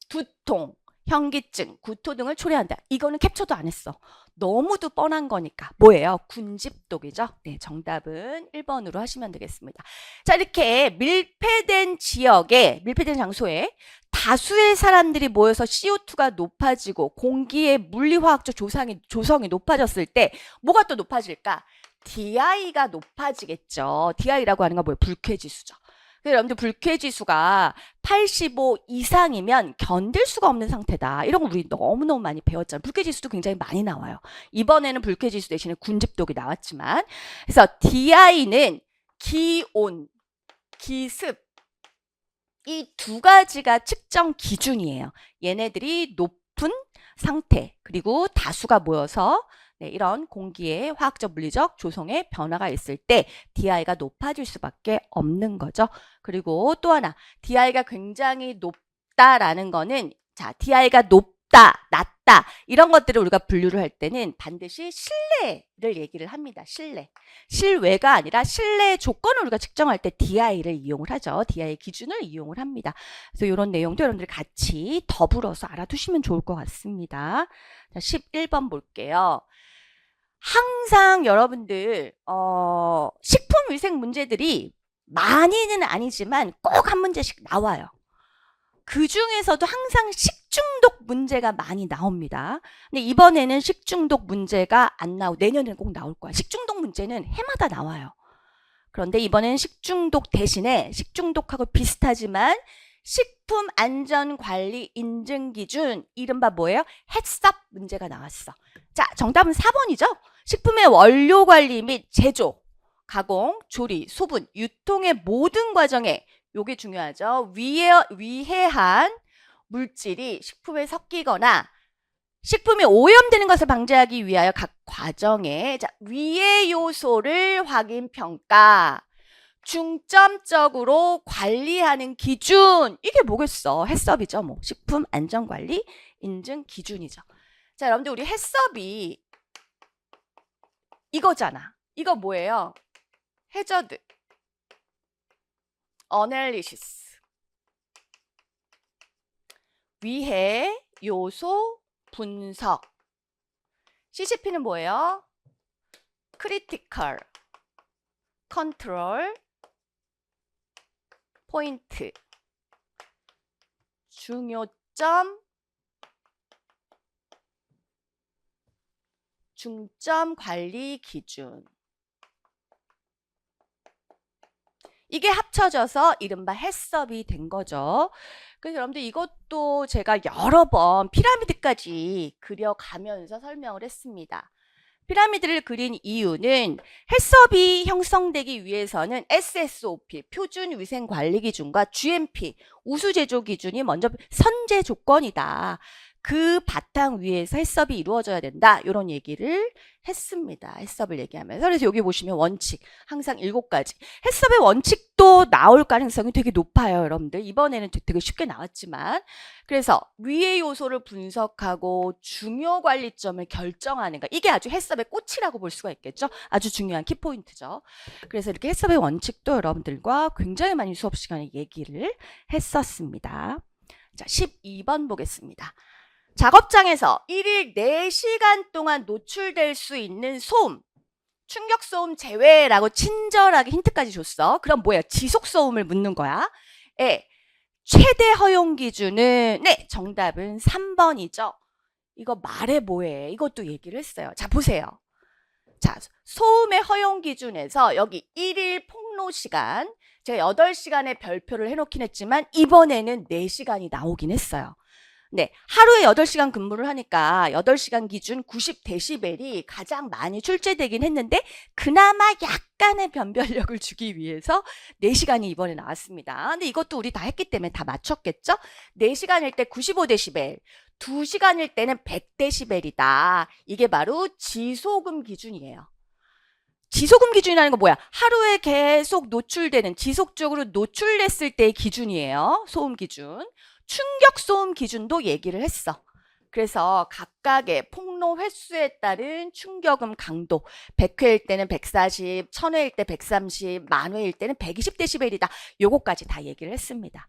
두통, 현기증, 구토 등을 초래한다. 이거는 캡처도 안 했어. 너무도 뻔한 거니까. 뭐예요? 군집독이죠. 네, 정답은 1번으로 하시면 되겠습니다. 자, 이렇게 밀폐된 지역에, 밀폐된 장소에 다수의 사람들이 모여서 CO2가 높아지고 공기의 물리화학적 조성이 높아졌을 때 뭐가 또 높아질까? DI가 높아지겠죠. DI라고 하는 건 뭐예요? 불쾌지수죠. 여러분들 불쾌지수가 85 이상이면 견딜 수가 없는 상태다. 이런 거 우리 너무너무 많이 배웠잖아요. 불쾌지수도 굉장히 많이 나와요. 이번에는 불쾌지수 대신에 군집독이 나왔지만, 그래서 DI는 기온, 기습, 이 두 가지가 측정 기준이에요. 얘네들이 높은 상태, 그리고 다수가 모여서 이런 공기의 화학적 물리적 조성에 변화가 있을 때 DI가 높아질 수밖에 없는 거죠. 그리고 또 하나, DI가 굉장히 높다라는 거는, 자, DI가 높다, 낮다 이런 것들을 우리가 분류를 할 때는 반드시 실내를 얘기를 합니다. 실내. 실외가 아니라 실내 조건을 우리가 측정할 때 DI를 이용을 하죠. DI 기준을 이용을 합니다. 그래서 이런 내용도 여러분들이 같이 더불어서 알아두시면 좋을 것 같습니다. 자, 11번 볼게요. 항상 여러분들 식품위생 문제들이 많이는 아니지만 꼭 한 문제씩 나와요. 그 중에서도 항상 식중독 문제가 많이 나옵니다. 근데 이번에는 식중독 문제가 안 나오고 내년에는 꼭 나올 거야. 식중독 문제는 해마다 나와요. 그런데 이번에는 식중독 대신에 식중독하고 비슷하지만 식품안전관리 인증기준 이른바 뭐예요? 햇섭 문제가 나왔어. 자, 정답은 4번이죠. 식품의 원료관리 및 제조, 가공, 조리, 소분, 유통의 모든 과정에 요게 중요하죠. 위해한 물질이 식품에 섞이거나 식품이 오염되는 것을 방지하기 위하여 각 과정에 위해 요소를 확인 평가 중점적으로 관리하는 기준 이게 뭐겠어? 햇섭이죠. 뭐 식품 안전관리 인증 기준이죠. 자, 여러분들 우리 햇섭이 이거잖아. 이거 뭐예요? 해저드 어널리시스 위해 요소 분석 CCP는 뭐예요? 크리티컬 컨트롤 포인트 중요점 중점 관리 기준 이게 합쳐져서 이른바 햇섭이 된 거죠. 그래서 여러분들 이것도 제가 여러 번 피라미드까지 그려가면서 설명을 했습니다. 피라미드를 그린 이유는 햇섭이 형성되기 위해서는 SSOP, 표준위생관리기준과 GMP, 우수제조 기준이 먼저 선제 조건이다. 그 바탕 위에서 햇섭이 이루어져야 된다. 이런 얘기를 했습니다. 햇섭을 얘기하면서. 그래서 여기 보시면 원칙 항상 7가지. 햇섭의 원칙도 나올 가능성이 되게 높아요. 여러분들. 이번에는 되게 쉽게 나왔지만. 그래서 위의 요소를 분석하고 중요 관리점을 결정하는 거. 이게 아주 햇섭의 꽃이라고 볼 수가 있겠죠. 아주 중요한 키포인트죠. 그래서 이렇게 햇섭의 원칙도 여러분들과 굉장히 많이 수업 시간에 얘기를 했었습니다. 자, 12번 보겠습니다. 작업장에서 1일 4시간 동안 노출될 수 있는 소음, 충격소음 제외라고 친절하게 힌트까지 줬어. 그럼 뭐야? 지속소음을 묻는 거야. 최대 허용 기준은 정답은 3번이죠. 이거 말해 뭐해? 이것도 얘기를 했어요. 자, 보세요. 자, 소음의 허용 기준에서 여기 1일 폭로 시간 제가 8시간의 별표를 해놓긴 했지만 이번에는 4시간이 나오긴 했어요. 네, 하루에 8시간 근무를 하니까 8시간 기준 90데시벨이 가장 많이 출제되긴 했는데 그나마 약간의 변별력을 주기 위해서 4시간이 이번에 나왔습니다. 근데 이것도 우리 다 했기 때문에 다 맞췄겠죠? 4시간일 때 95데시벨, 2시간일 때는 100데시벨이다. 이게 바로 지소금 기준이에요. 지소금 기준이라는 건 뭐야? 하루에 계속 노출되는, 지속적으로 노출됐을 때의 기준이에요. 소음 기준. 충격 소음 기준도 얘기를 했어. 그래서 각각의 폭로 횟수에 따른 충격음 강도 100회일 때는 140, 1000회일 때 130, 만회일 때는 120데시벨이다. 요거까지 다 얘기를 했습니다.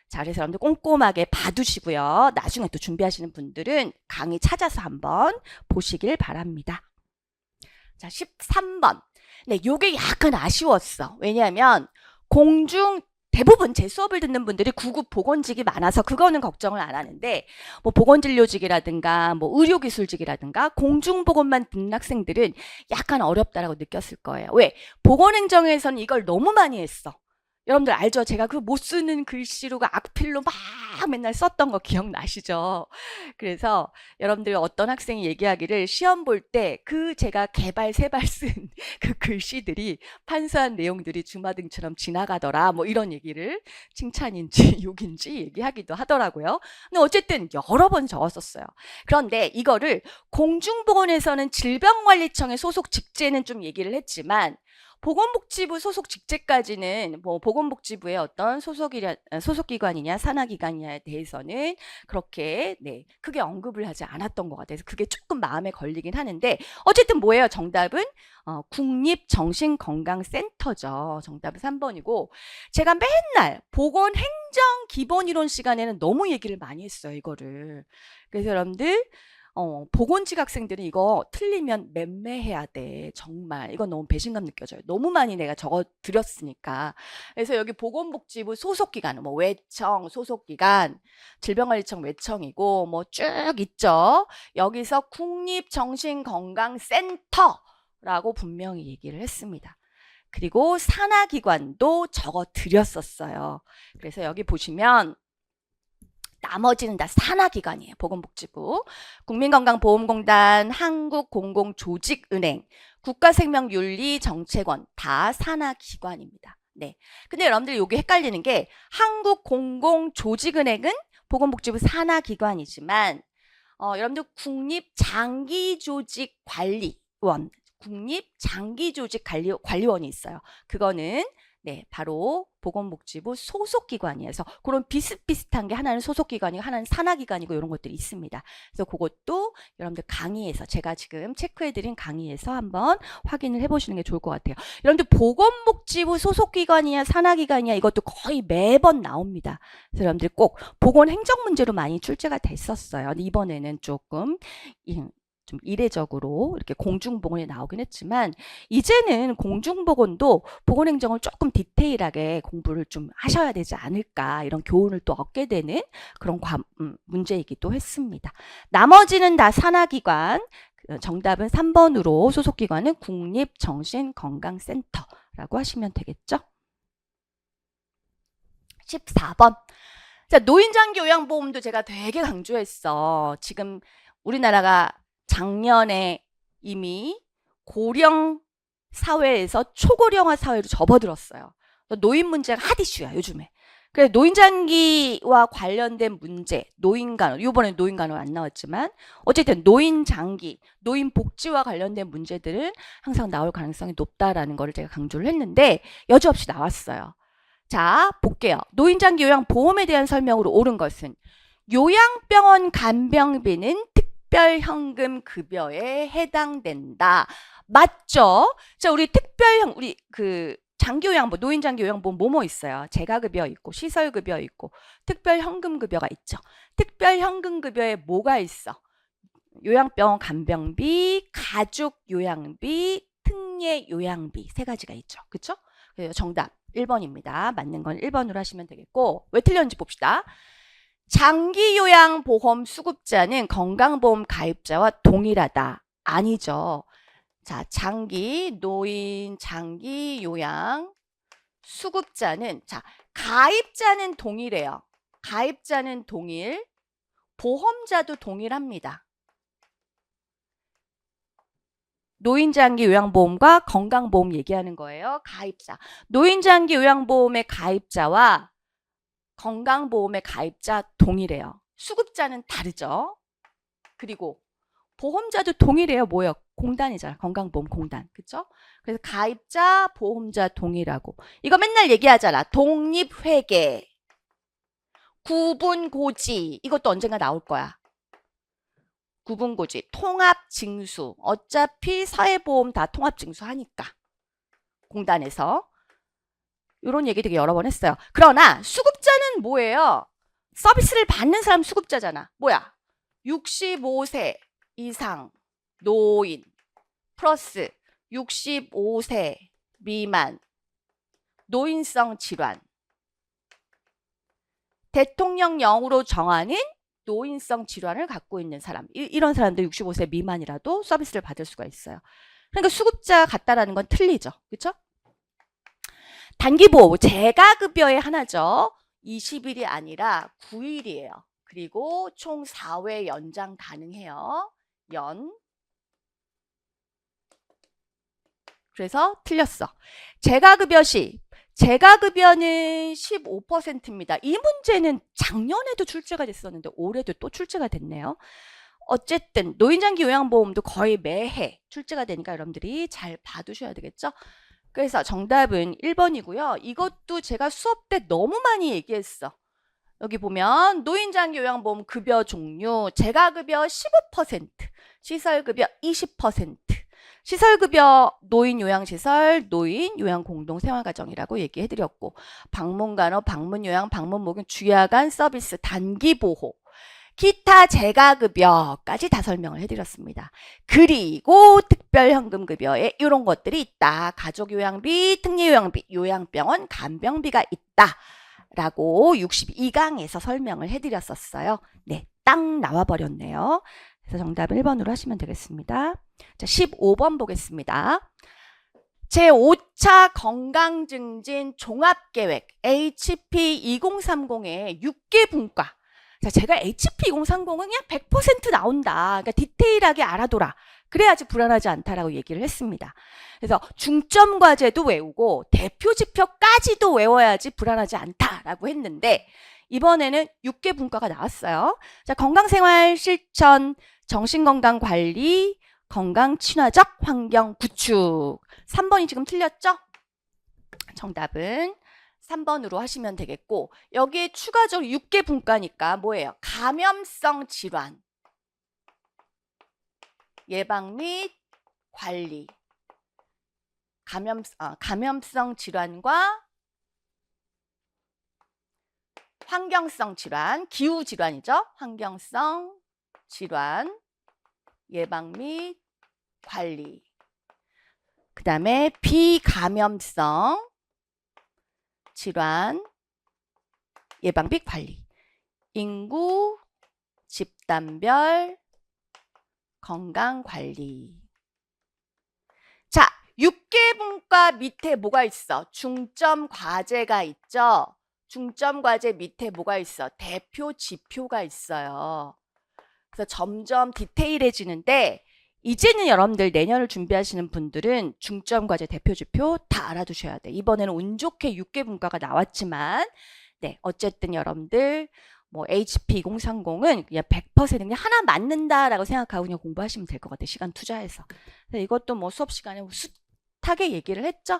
자, 그래서 여러분들 꼼꼼하게 봐두시고요. 나중에 또 준비하시는 분들은 강의 찾아서 한번 보시길 바랍니다. 자, 13번. 네, 요게 약간 아쉬웠어. 왜냐하면 공중 대부분 제 수업을 듣는 분들이 9급 보건직이 많아서 그거는 걱정을 안 하는데 뭐 보건진료직이라든가 뭐 의료기술직이라든가 공중보건만 듣는 학생들은 약간 어렵다라고 느꼈을 거예요. 왜? 보건행정에서는 이걸 너무 많이 했어. 여러분들 알죠? 제가 그 못 쓰는 글씨로가 악필로 막 맨날 썼던 거 기억나시죠? 그래서 여러분들 어떤 학생이 얘기하기를 시험 볼 때 그 제가 개발 세발 쓴 그 글씨들이 판서한 내용들이 주마등처럼 지나가더라 뭐 이런 얘기를 칭찬인지 욕인지 얘기하기도 하더라고요. 근데 어쨌든 여러 번 적었었어요. 그런데 이거를 공중보건에서는 질병관리청의 소속 직제는 좀 얘기를 했지만 보건복지부 소속 직제까지는 뭐 보건복지부의 어떤 소속기관이냐 산하기관이냐에 대해서는 그렇게 크게 언급을 하지 않았던 것 같아서 그게 조금 마음에 걸리긴 하는데 어쨌든 뭐예요? 정답은 국립정신건강센터죠. 정답은 3번이고 제가 맨날 보건행정 기본이론 시간에는 너무 얘기를 많이 했어요. 이거를. 그래서 여러분들 보건직 학생들은 이거 틀리면 맴매해야 돼. 정말. 이건 너무 배신감 느껴져요. 너무 많이 내가 적어 드렸으니까. 그래서 여기 보건복지부 소속기관, 뭐 외청, 소속기관, 질병관리청 외청이고, 뭐 쭉 있죠. 여기서 국립정신건강센터라고 분명히 얘기를 했습니다. 그리고 산하기관도 적어 드렸었어요. 그래서 여기 보시면 나머지는 다 산하기관이에요. 보건복지부, 국민건강보험공단, 한국공공조직은행, 국가생명윤리정책원 다 산하기관입니다. 네. 근데 여러분들 여기 헷갈리는 게 한국공공조직은행은 보건복지부 산하기관이지만 여러분들 국립장기조직관리원이 있어요. 그거는 바로 보건복지부 소속기관이어서 그런 비슷비슷한 게 하나는 소속기관이고 하나는 산하기관이고 이런 것들이 있습니다. 그래서 그것도 여러분들 강의에서 제가 지금 체크해드린 강의에서 한번 확인을 해보시는 게 좋을 것 같아요. 여러분들 보건복지부 소속기관이냐 산하기관이냐 이것도 거의 매번 나옵니다. 그래서 여러분들 꼭 보건행정문제로 많이 출제가 됐었어요. 근데 이번에는 조금 좀 이례적으로 이렇게 공중보건이 나오긴 했지만 이제는 공중보건도 보건행정을 조금 디테일하게 공부를 좀 하셔야 되지 않을까 이런 교훈을 또 얻게 되는 그런 문제이기도 했습니다. 나머지는 다 산하기관, 정답은 3번으로 소속기관은 국립정신건강센터라고 하시면 되겠죠. 14번. 자, 노인장기요양보험도 제가 되게 강조했어. 지금 우리나라가 작년에 이미 고령 사회에서 초고령화 사회로 접어들었어요. 노인 문제가 핫 이슈야 요즘에. 그래서 노인장기와 관련된 문제, 노인간호, 이번에 노인간호 안 나왔지만 어쨌든 노인장기, 노인복지와 관련된 문제들은 항상 나올 가능성이 높다라는 거를 제가 강조를 했는데 여지없이 나왔어요. 자, 볼게요. 노인장기 요양보험에 대한 설명으로 옳은 것은 요양병원 간병비는 특별현금 급여에 해당된다. 맞죠? 자, 우리 우리 장기요양보, 노인장기요양보험 뭐뭐 있어요? 재가급여 있고, 시설급여 있고, 특별현금급여가 있죠. 특별현금급여에 뭐가 있어? 요양병원 간병비, 가족요양비, 특례요양비 세 가지가 있죠. 그쵸? 그래서 정답 1번입니다. 맞는 건 1번으로 하시면 되겠고, 왜 틀렸는지 봅시다. 장기요양보험 수급자는 건강보험 가입자와 동일하다. 아니죠. 자, 노인, 장기요양 수급자는, 자, 가입자는 동일해요. 가입자는 동일, 보험자도 동일합니다. 노인장기요양보험과 건강보험 얘기하는 거예요. 가입자. 노인장기요양보험의 가입자와 건강보험의 가입자 동일해요. 수급자는 다르죠. 그리고 보험자도 동일해요. 뭐예요? 공단이잖아. 건강보험공단. 그쵸? 그래서 가입자, 보험자 동일하고. 이거 맨날 얘기하잖아. 독립회계, 구분고지. 이것도 언젠가 나올 거야. 구분고지, 통합징수. 어차피 사회보험 다 통합징수 하니까. 공단에서. 이런 얘기 되게 여러 번 했어요. 그러나 수급자는 뭐예요? 서비스를 받는 사람 수급자잖아. 뭐야? 65세 이상 노인 플러스 65세 미만 노인성 질환. 대통령령으로 정하는 노인성 질환을 갖고 있는 사람. 이런 사람들 65세 미만이라도 서비스를 받을 수가 있어요. 그러니까 수급자 같다라는 건 틀리죠. 그렇죠? 단기보호, 재가급여의 하나죠. 20일이 아니라 9일이에요. 그리고 총 4회 연장 가능해요. 그래서 틀렸어. 재가급여 시, 재가급여는 15%입니다. 이 문제는 작년에도 출제가 됐었는데 올해도 또 출제가 됐네요. 어쨌든 노인장기 요양보험도 거의 매해 출제가 되니까 여러분들이 잘 봐두셔야 되겠죠. 그래서 정답은 1번이고요. 이것도 제가 수업 때 너무 많이 얘기했어. 여기 보면 노인장기요양보험 급여 종류, 재가급여 15%, 시설급여 20%, 시설급여 노인요양시설, 노인요양공동생활가정이라고 얘기해드렸고, 방문간호, 방문요양, 방문목욕, 주야간 서비스, 단기보호, 기타 재가급여까지 다 설명을 해드렸습니다. 그리고 특별현금급여에 이런 것들이 있다. 가족요양비, 특례요양비, 요양병원, 간병비가 있다. 라고 62강에서 설명을 해드렸었어요. 네, 딱 나와버렸네요. 그래서 정답은 1번으로 하시면 되겠습니다. 자, 15번 보겠습니다. 제5차 건강증진 종합계획 HP 2030의 6개 분과. 자, 제가 HP 2030은 그냥 100% 나온다. 그러니까 디테일하게 알아둬라. 그래야지 불안하지 않다라고 얘기를 했습니다. 그래서 중점 과제도 외우고 대표 지표까지도 외워야지 불안하지 않다라고 했는데 이번에는 6개 분과가 나왔어요. 자, 건강생활 실천, 정신건강관리, 건강친화적 환경 구축. 3번이 지금 틀렸죠? 정답은 3번으로 하시면 되겠고 여기에 추가적으로 6개 분과니까 뭐예요? 감염성 질환, 예방 및 관리, 감염성 질환과 환경성 질환, 기후 질환이죠. 환경성 질환, 예방 및 관리. 그 다음에 비감염성 질환, 예방 및 관리. 인구, 집단별 건강관리. 자, 6개 분과 밑에 뭐가 있어? 중점 과제가 있죠? 중점 과제 밑에 뭐가 있어? 대표 지표가 있어요. 그래서 점점 디테일해지는데 이제는 여러분들 내년을 준비하시는 분들은 중점 과제 대표 지표 다 알아두셔야 돼. 이번에는 운 좋게 6개 분과가 나왔지만 네, 어쨌든 여러분들 뭐 HP 2030은 그냥 100% 그냥 하나 맞는다라고 생각하고 그냥 공부하시면 될 것 같아요. 시간 투자해서. 이것도 뭐 수업 시간에 숱하게 얘기를 했죠.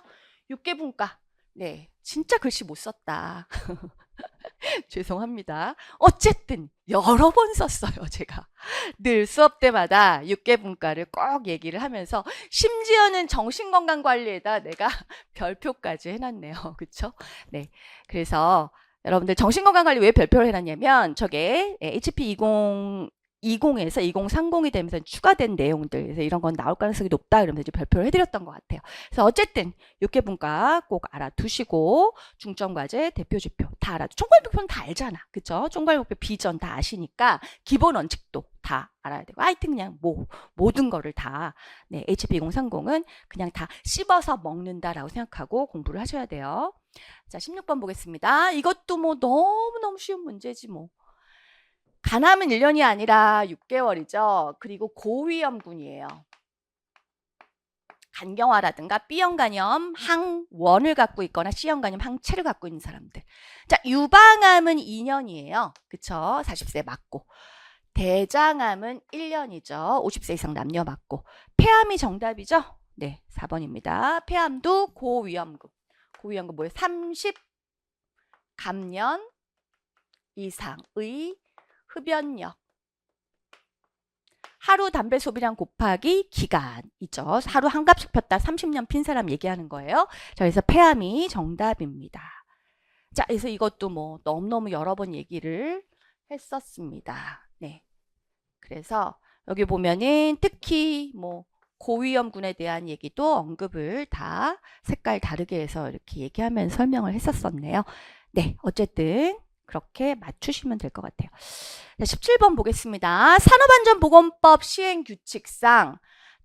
6개 분과. 네, 진짜 글씨 못 썼다. 죄송합니다. 어쨌든 여러 번 썼어요. 제가 늘 수업 때마다 6개 분과를 꼭 얘기를 하면서 심지어는 정신건강관리에다 내가 별표까지 해놨네요. 그쵸? 네, 그래서 여러분들 정신건강관리 왜 별표를 해놨냐면 저게 HP 20에서 2030이 되면서 추가된 내용들, 그래서 이런 건 나올 가능성이 높다 그러면서 이제 별표를 해드렸던 것 같아요. 그래서 어쨌든 6개 분과 꼭 알아두시고 중점과제, 대표지표 다 알아두고 총괄목표는 다 알잖아. 그쵸? 총괄목표 비전 다 아시니까 기본 원칙도 다 알아야 되고 하여튼 그냥 모든 거를 다 네, HP 2030은 그냥 다 씹어서 먹는다라고 생각하고 공부를 하셔야 돼요. 자, 16번 보겠습니다. 이것도 뭐 너무너무 쉬운 문제지 뭐. 간암은 1년이 아니라 6개월이죠. 그리고 고위험군이에요. 간경화라든가 B형 간염 항원을 갖고 있거나 C형 간염 항체를 갖고 있는 사람들. 자, 유방암은 2년이에요. 그쵸? 40세 맞고. 대장암은 1년이죠. 50세 이상 남녀 맞고. 폐암이 정답이죠? 네, 4번입니다. 폐암도 고위험군. 고위험군 뭐예요? 30 감년 이상의 흡연력. 하루 담배 소비량 곱하기 기간이죠. 하루 한 갑씩 폈다 30년 핀 사람 얘기하는 거예요. 자, 그래서 폐암이 정답입니다. 자, 그래서 이것도 뭐 너무너무 여러 번 얘기를 했었습니다. 네. 그래서 여기 보면은 특히 뭐 고위험군에 대한 얘기도 언급을 다 색깔 다르게 해서 이렇게 얘기하면서 설명을 했었었네요. 네, 어쨌든 그렇게 맞추시면 될 것 같아요. 자, 17번 보겠습니다. 산업안전보건법 시행규칙상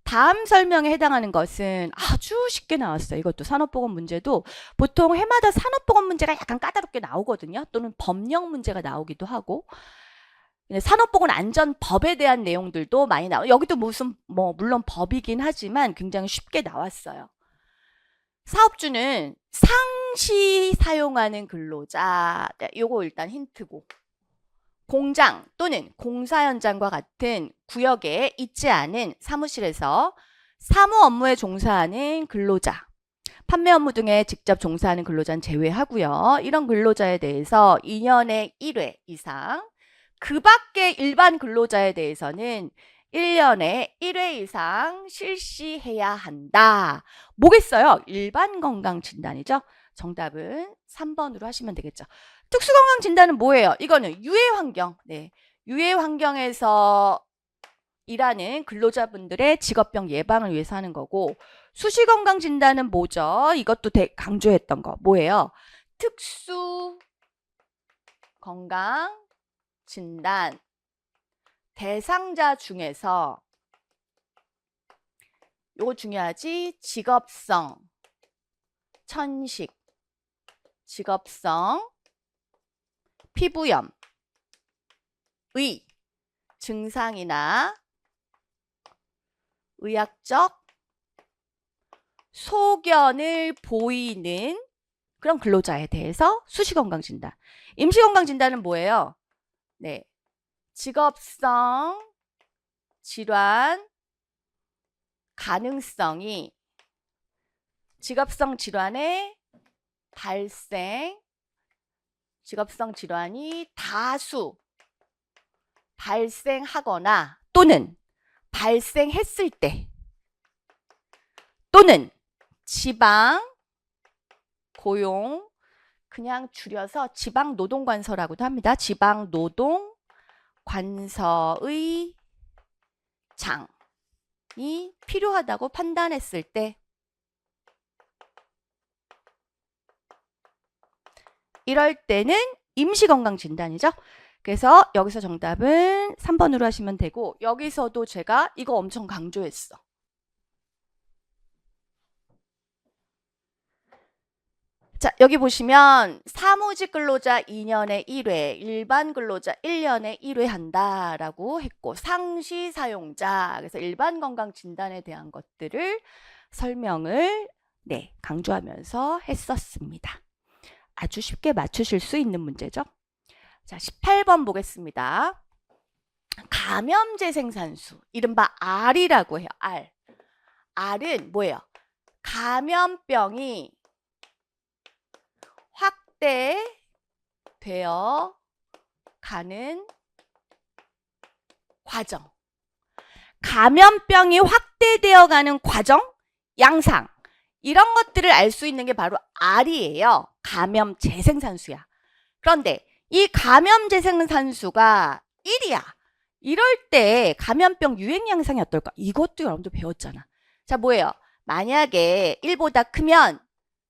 다음 설명에 해당하는 것은 아주 쉽게 나왔어요. 이것도 산업보건 문제도 보통 해마다 산업보건 문제가 약간 까다롭게 나오거든요. 또는 법령 문제가 나오기도 하고 산업보건 안전법에 대한 내용들도 많이 나와요. 여기도 무슨 뭐 물론 법이긴 하지만 굉장히 쉽게 나왔어요. 사업주는 상시 사용하는 근로자, 요거 일단 힌트고, 공장 또는 공사 현장과 같은 구역에 있지 않은 사무실에서 사무 업무에 종사하는 근로자, 판매 업무 등에 직접 종사하는 근로자는 제외하고요. 이런 근로자에 대해서 2년에 1회 이상, 그 밖에 일반 근로자에 대해서는 1년에 1회 이상 실시해야 한다. 뭐겠어요? 일반 건강 진단이죠. 정답은 3번으로 하시면 되겠죠. 특수 건강 진단은 뭐예요? 이거는 유해 환경. 네. 유해 환경에서 일하는 근로자분들의 직업병 예방을 위해서 하는 거고, 수시 건강 진단은 뭐죠? 이것도 강조했던 거 뭐예요? 특수 건강 진단 대상자 중에서 요거 중요하지. 직업성 천식, 직업성 피부염 의 증상이나 의학적 소견을 보이는 그런 근로자에 대해서 수시건강진단. 임시건강진단은 뭐예요? 네, 직업성 질환 가능성이 직업성 질환의 발생, 직업성 질환이 다수 발생하거나 또는 발생했을 때 또는 지방 고용, 그냥 줄여서 지방노동관서라고도 합니다. 지방노동관서의 장이 필요하다고 판단했을 때 이럴 때는 임시건강진단이죠. 그래서 여기서 정답은 3번으로 하시면 되고, 여기서도 제가 이거 엄청 강조했어. 자, 여기 보시면 사무직 근로자 2년에 1회, 일반 근로자 1년에 1회 한다라고 했고, 상시 사용자, 그래서 일반 건강 진단에 대한 것들을 설명을 강조하면서 했었습니다. 아주 쉽게 맞추실 수 있는 문제죠. 자, 18번 보겠습니다. 감염재생산수, 이른바 R이라고 해요. R. R은 뭐예요? 감염병이 확대되어 가는 과정. 감염병이 확대되어 가는 과정, 양상. 이런 것들을 알 수 있는 게 바로 R이에요. 감염 재생산수야. 그런데 이 감염 재생산수가 1이야. 이럴 때 감염병 유행 양상이 어떨까? 이것도 여러분들 배웠잖아. 자, 뭐예요? 만약에 1보다 크면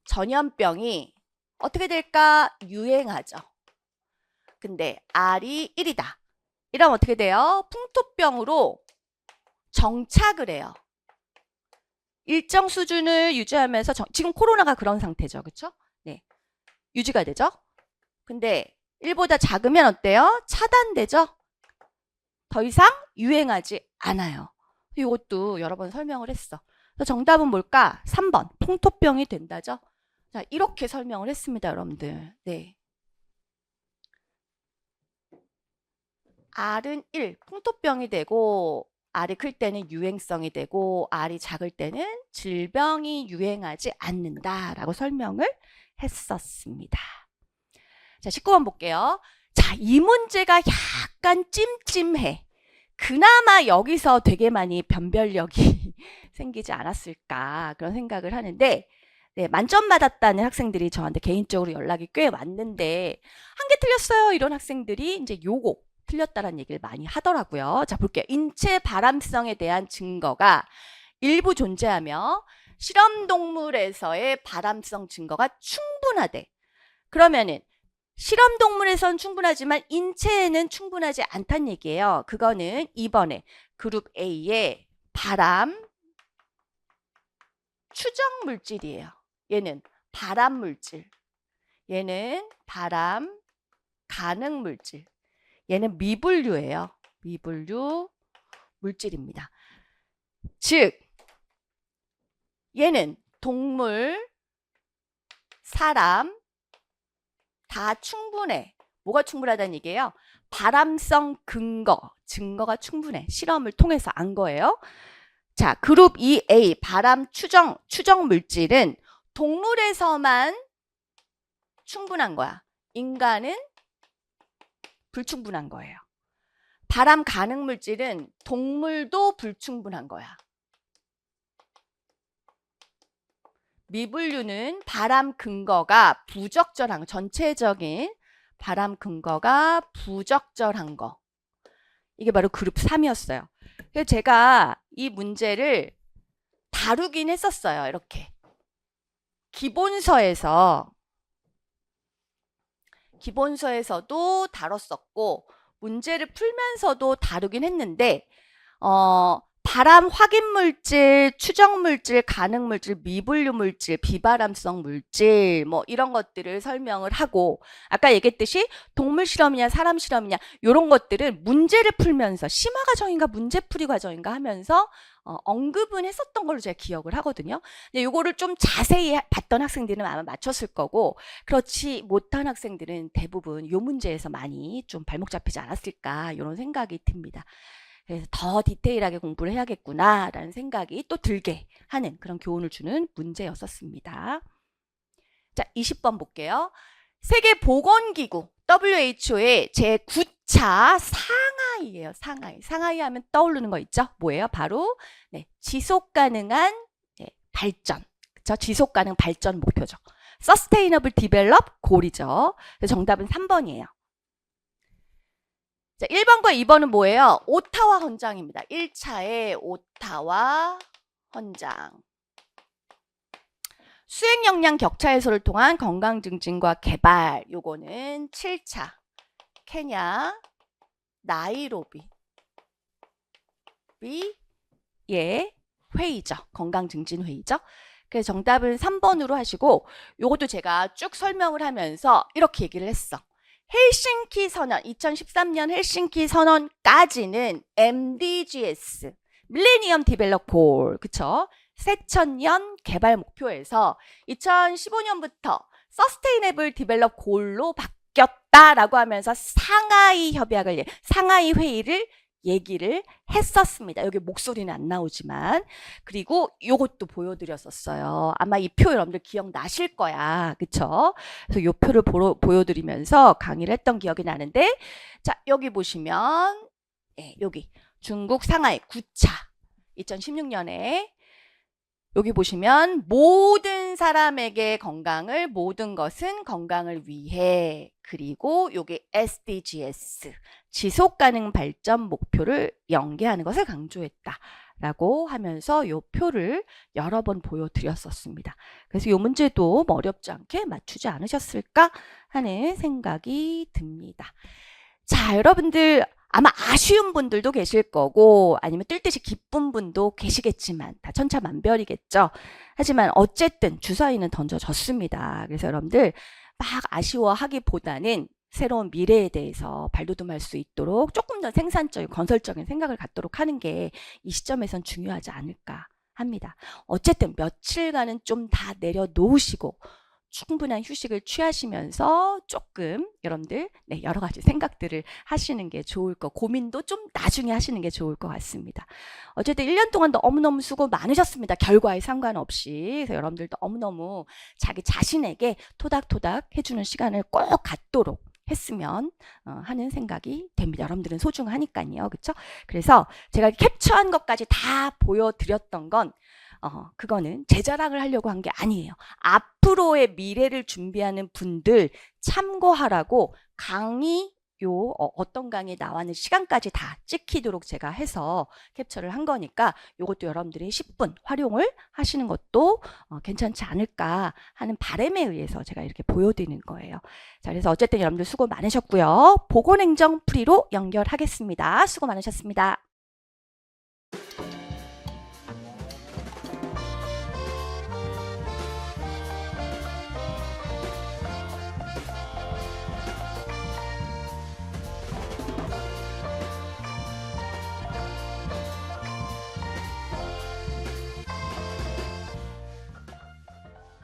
전염병이 어떻게 될까? 유행하죠. 근데 R이 1이다. 이러면 어떻게 돼요? 풍토병으로 정착을 해요. 일정 수준을 유지하면서 지금 코로나가 그런 상태죠. 그렇죠? 네. 유지가 되죠. 근데 1보다 작으면 어때요? 차단되죠. 더 이상 유행하지 않아요. 이것도 여러 번 설명을 했어. 그래서 정답은 뭘까? 3번. 풍토병이 된다죠. 자, 이렇게 설명을 했습니다, 여러분들. 네. R은 1, 풍토병이 되고, R이 클 때는 유행성이 되고, R이 작을 때는 질병이 유행하지 않는다라고 설명을 했었습니다. 자, 19번 볼게요. 자, 이 문제가 약간 찜찜해. 그나마 여기서 되게 많이 변별력이 생기지 않았을까 그런 생각을 하는데, 네, 만점 받았다는 학생들이 저한테 개인적으로 연락이 꽤 왔는데, 한 개 틀렸어요 이런 학생들이 이제 요거 틀렸다는 얘기를 많이 하더라고요. 자, 볼게요. 인체 발암성에 대한 증거가 일부 존재하며 실험동물에서의 발암성 증거가 충분하대. 그러면은 실험동물에선 충분하지만 인체에는 충분하지 않다는 얘기예요. 그거는 2번에 그룹 A의 발암 추정 물질이에요. 얘는 발암 물질. 얘는 발암 가능 물질. 얘는 미분류예요. 미분류 물질입니다. 즉 얘는 동물, 사람 다 충분해. 뭐가 충분하다는 얘기예요? 발암성 증거가 충분해. 실험을 통해서 안 거예요. 자, 그룹 2A 발암 추정 물질은 동물에서만 충분한 거야. 인간은 불충분한 거예요. 바람 가능 물질은 동물도 불충분한 거야. 미분류는 바람 근거가 부적절한 거, 전체적인 바람 근거가 부적절한 거. 이게 바로 그룹 3이었어요. 그래서 제가 이 문제를 다루긴 했었어요. 이렇게. 기본서에서도 다뤘었고 문제를 풀면서도 다루긴 했는데 바람 확인 물질, 추정 물질, 가능 물질, 미분류 물질, 비바람성 물질 뭐 이런 것들을 설명을 하고 아까 얘기했듯이 동물 실험이냐 사람 실험이냐 이런 것들을 문제를 풀면서 심화 과정인가 문제풀이 과정인가 하면서 언급은 했었던 걸로 제가 기억을 하거든요. 근데 요거를 좀 자세히 봤던 학생들은 아마 맞췄을 거고 그렇지 못한 학생들은 대부분 요 문제에서 많이 좀 발목 잡히지 않았을까 이런 생각이 듭니다. 그래서 더 디테일하게 공부를 해야겠구나라는 생각이 또 들게 하는 그런 교훈을 주는 문제였었습니다. 자, 20번 볼게요. 세계보건기구 WHO의 제9차 상하이예요. 상하이 하면 떠오르는 거 있죠? 뭐예요? 바로 지속가능한 발전. 그쵸? 지속가능 발전 목표죠. Sustainable Develop Goal이죠. 그래서 정답은 3번이에요. 자, 1번과 2번은 뭐예요? 오타와 헌장입니다. 1차의 오타와 헌장. 수행 역량 격차 해소를 통한 건강 증진과 개발. 요거는 7차. 케냐, 나이로비. 의 회의죠. 건강 증진 회의죠. 그래서 정답은 3번으로 하시고 요것도 제가 쭉 설명을 하면서 이렇게 얘기를 했어. 헬싱키 선언, 2013년 헬싱키 선언까지는 MDGs, 밀레니엄 디벨롭 골, 그쵸? 새천년 개발 목표에서 2015년부터 서스테이너블 디벨롭 골로 바뀌었다라고 하면서 상하이 협약을, 상하이 회의를 얘기를 했었습니다. 여기 목소리는 안 나오지만. 그리고 요것도 보여드렸었어요. 아마 이 표 여러분들 기억나실 거야. 그쵸? 그래서 요 표를 보여드리면서 강의를 했던 기억이 나는데, 자, 여기 보시면, 여기 중국 상하이 9차 2016년에 여기 보시면 모든 사람에게 건강을, 모든 것은 건강을 위해, 그리고 요게 SDGs, 지속가능 발전 목표를 연계하는 것을 강조했다 라고 하면서 요 표를 여러 번 보여드렸었습니다. 그래서 요 문제도 어렵지 않게 맞추지 않으셨을까 하는 생각이 듭니다. 자, 여러분들 아마 아쉬운 분들도 계실 거고 아니면 뜰 듯이 기쁜 분도 계시겠지만 다 천차만별이겠죠. 하지만 어쨌든 주사위는 던져졌습니다. 그래서 여러분들 막 아쉬워하기보다는 새로운 미래에 대해서 발돋움할 수 있도록 조금 더 생산적이고 건설적인 생각을 갖도록 하는 게 이 시점에선 중요하지 않을까 합니다. 어쨌든 며칠간은 좀 다 내려놓으시고 충분한 휴식을 취하시면서 조금 여러분들 여러 가지 생각들을 하시는 게 좋을 거, 고민도 좀 나중에 하시는 게 좋을 것 같습니다. 어쨌든 1년 동안 너무너무 수고 많으셨습니다. 결과에 상관없이. 그래서 여러분들도 너무너무 자기 자신에게 토닥토닥 해주는 시간을 꼭 갖도록 했으면 하는 생각이 됩니다. 여러분들은 소중하니까요. 그렇죠? 그래서 제가 캡처한 것까지 다 보여드렸던 건 그거는 제 자랑을 하려고 한 게 아니에요. 앞으로의 미래를 준비하는 분들 참고하라고 강의 어떤 강의에 나왔는 시간까지 다 찍히도록 제가 해서 캡처를 한 거니까 이것도 여러분들이 10분 활용을 하시는 것도 괜찮지 않을까 하는 바람에 의해서 제가 이렇게 보여드리는 거예요. 자, 그래서 어쨌든 여러분들 수고 많으셨고요. 보건행정 풀이로 연결하겠습니다. 수고 많으셨습니다.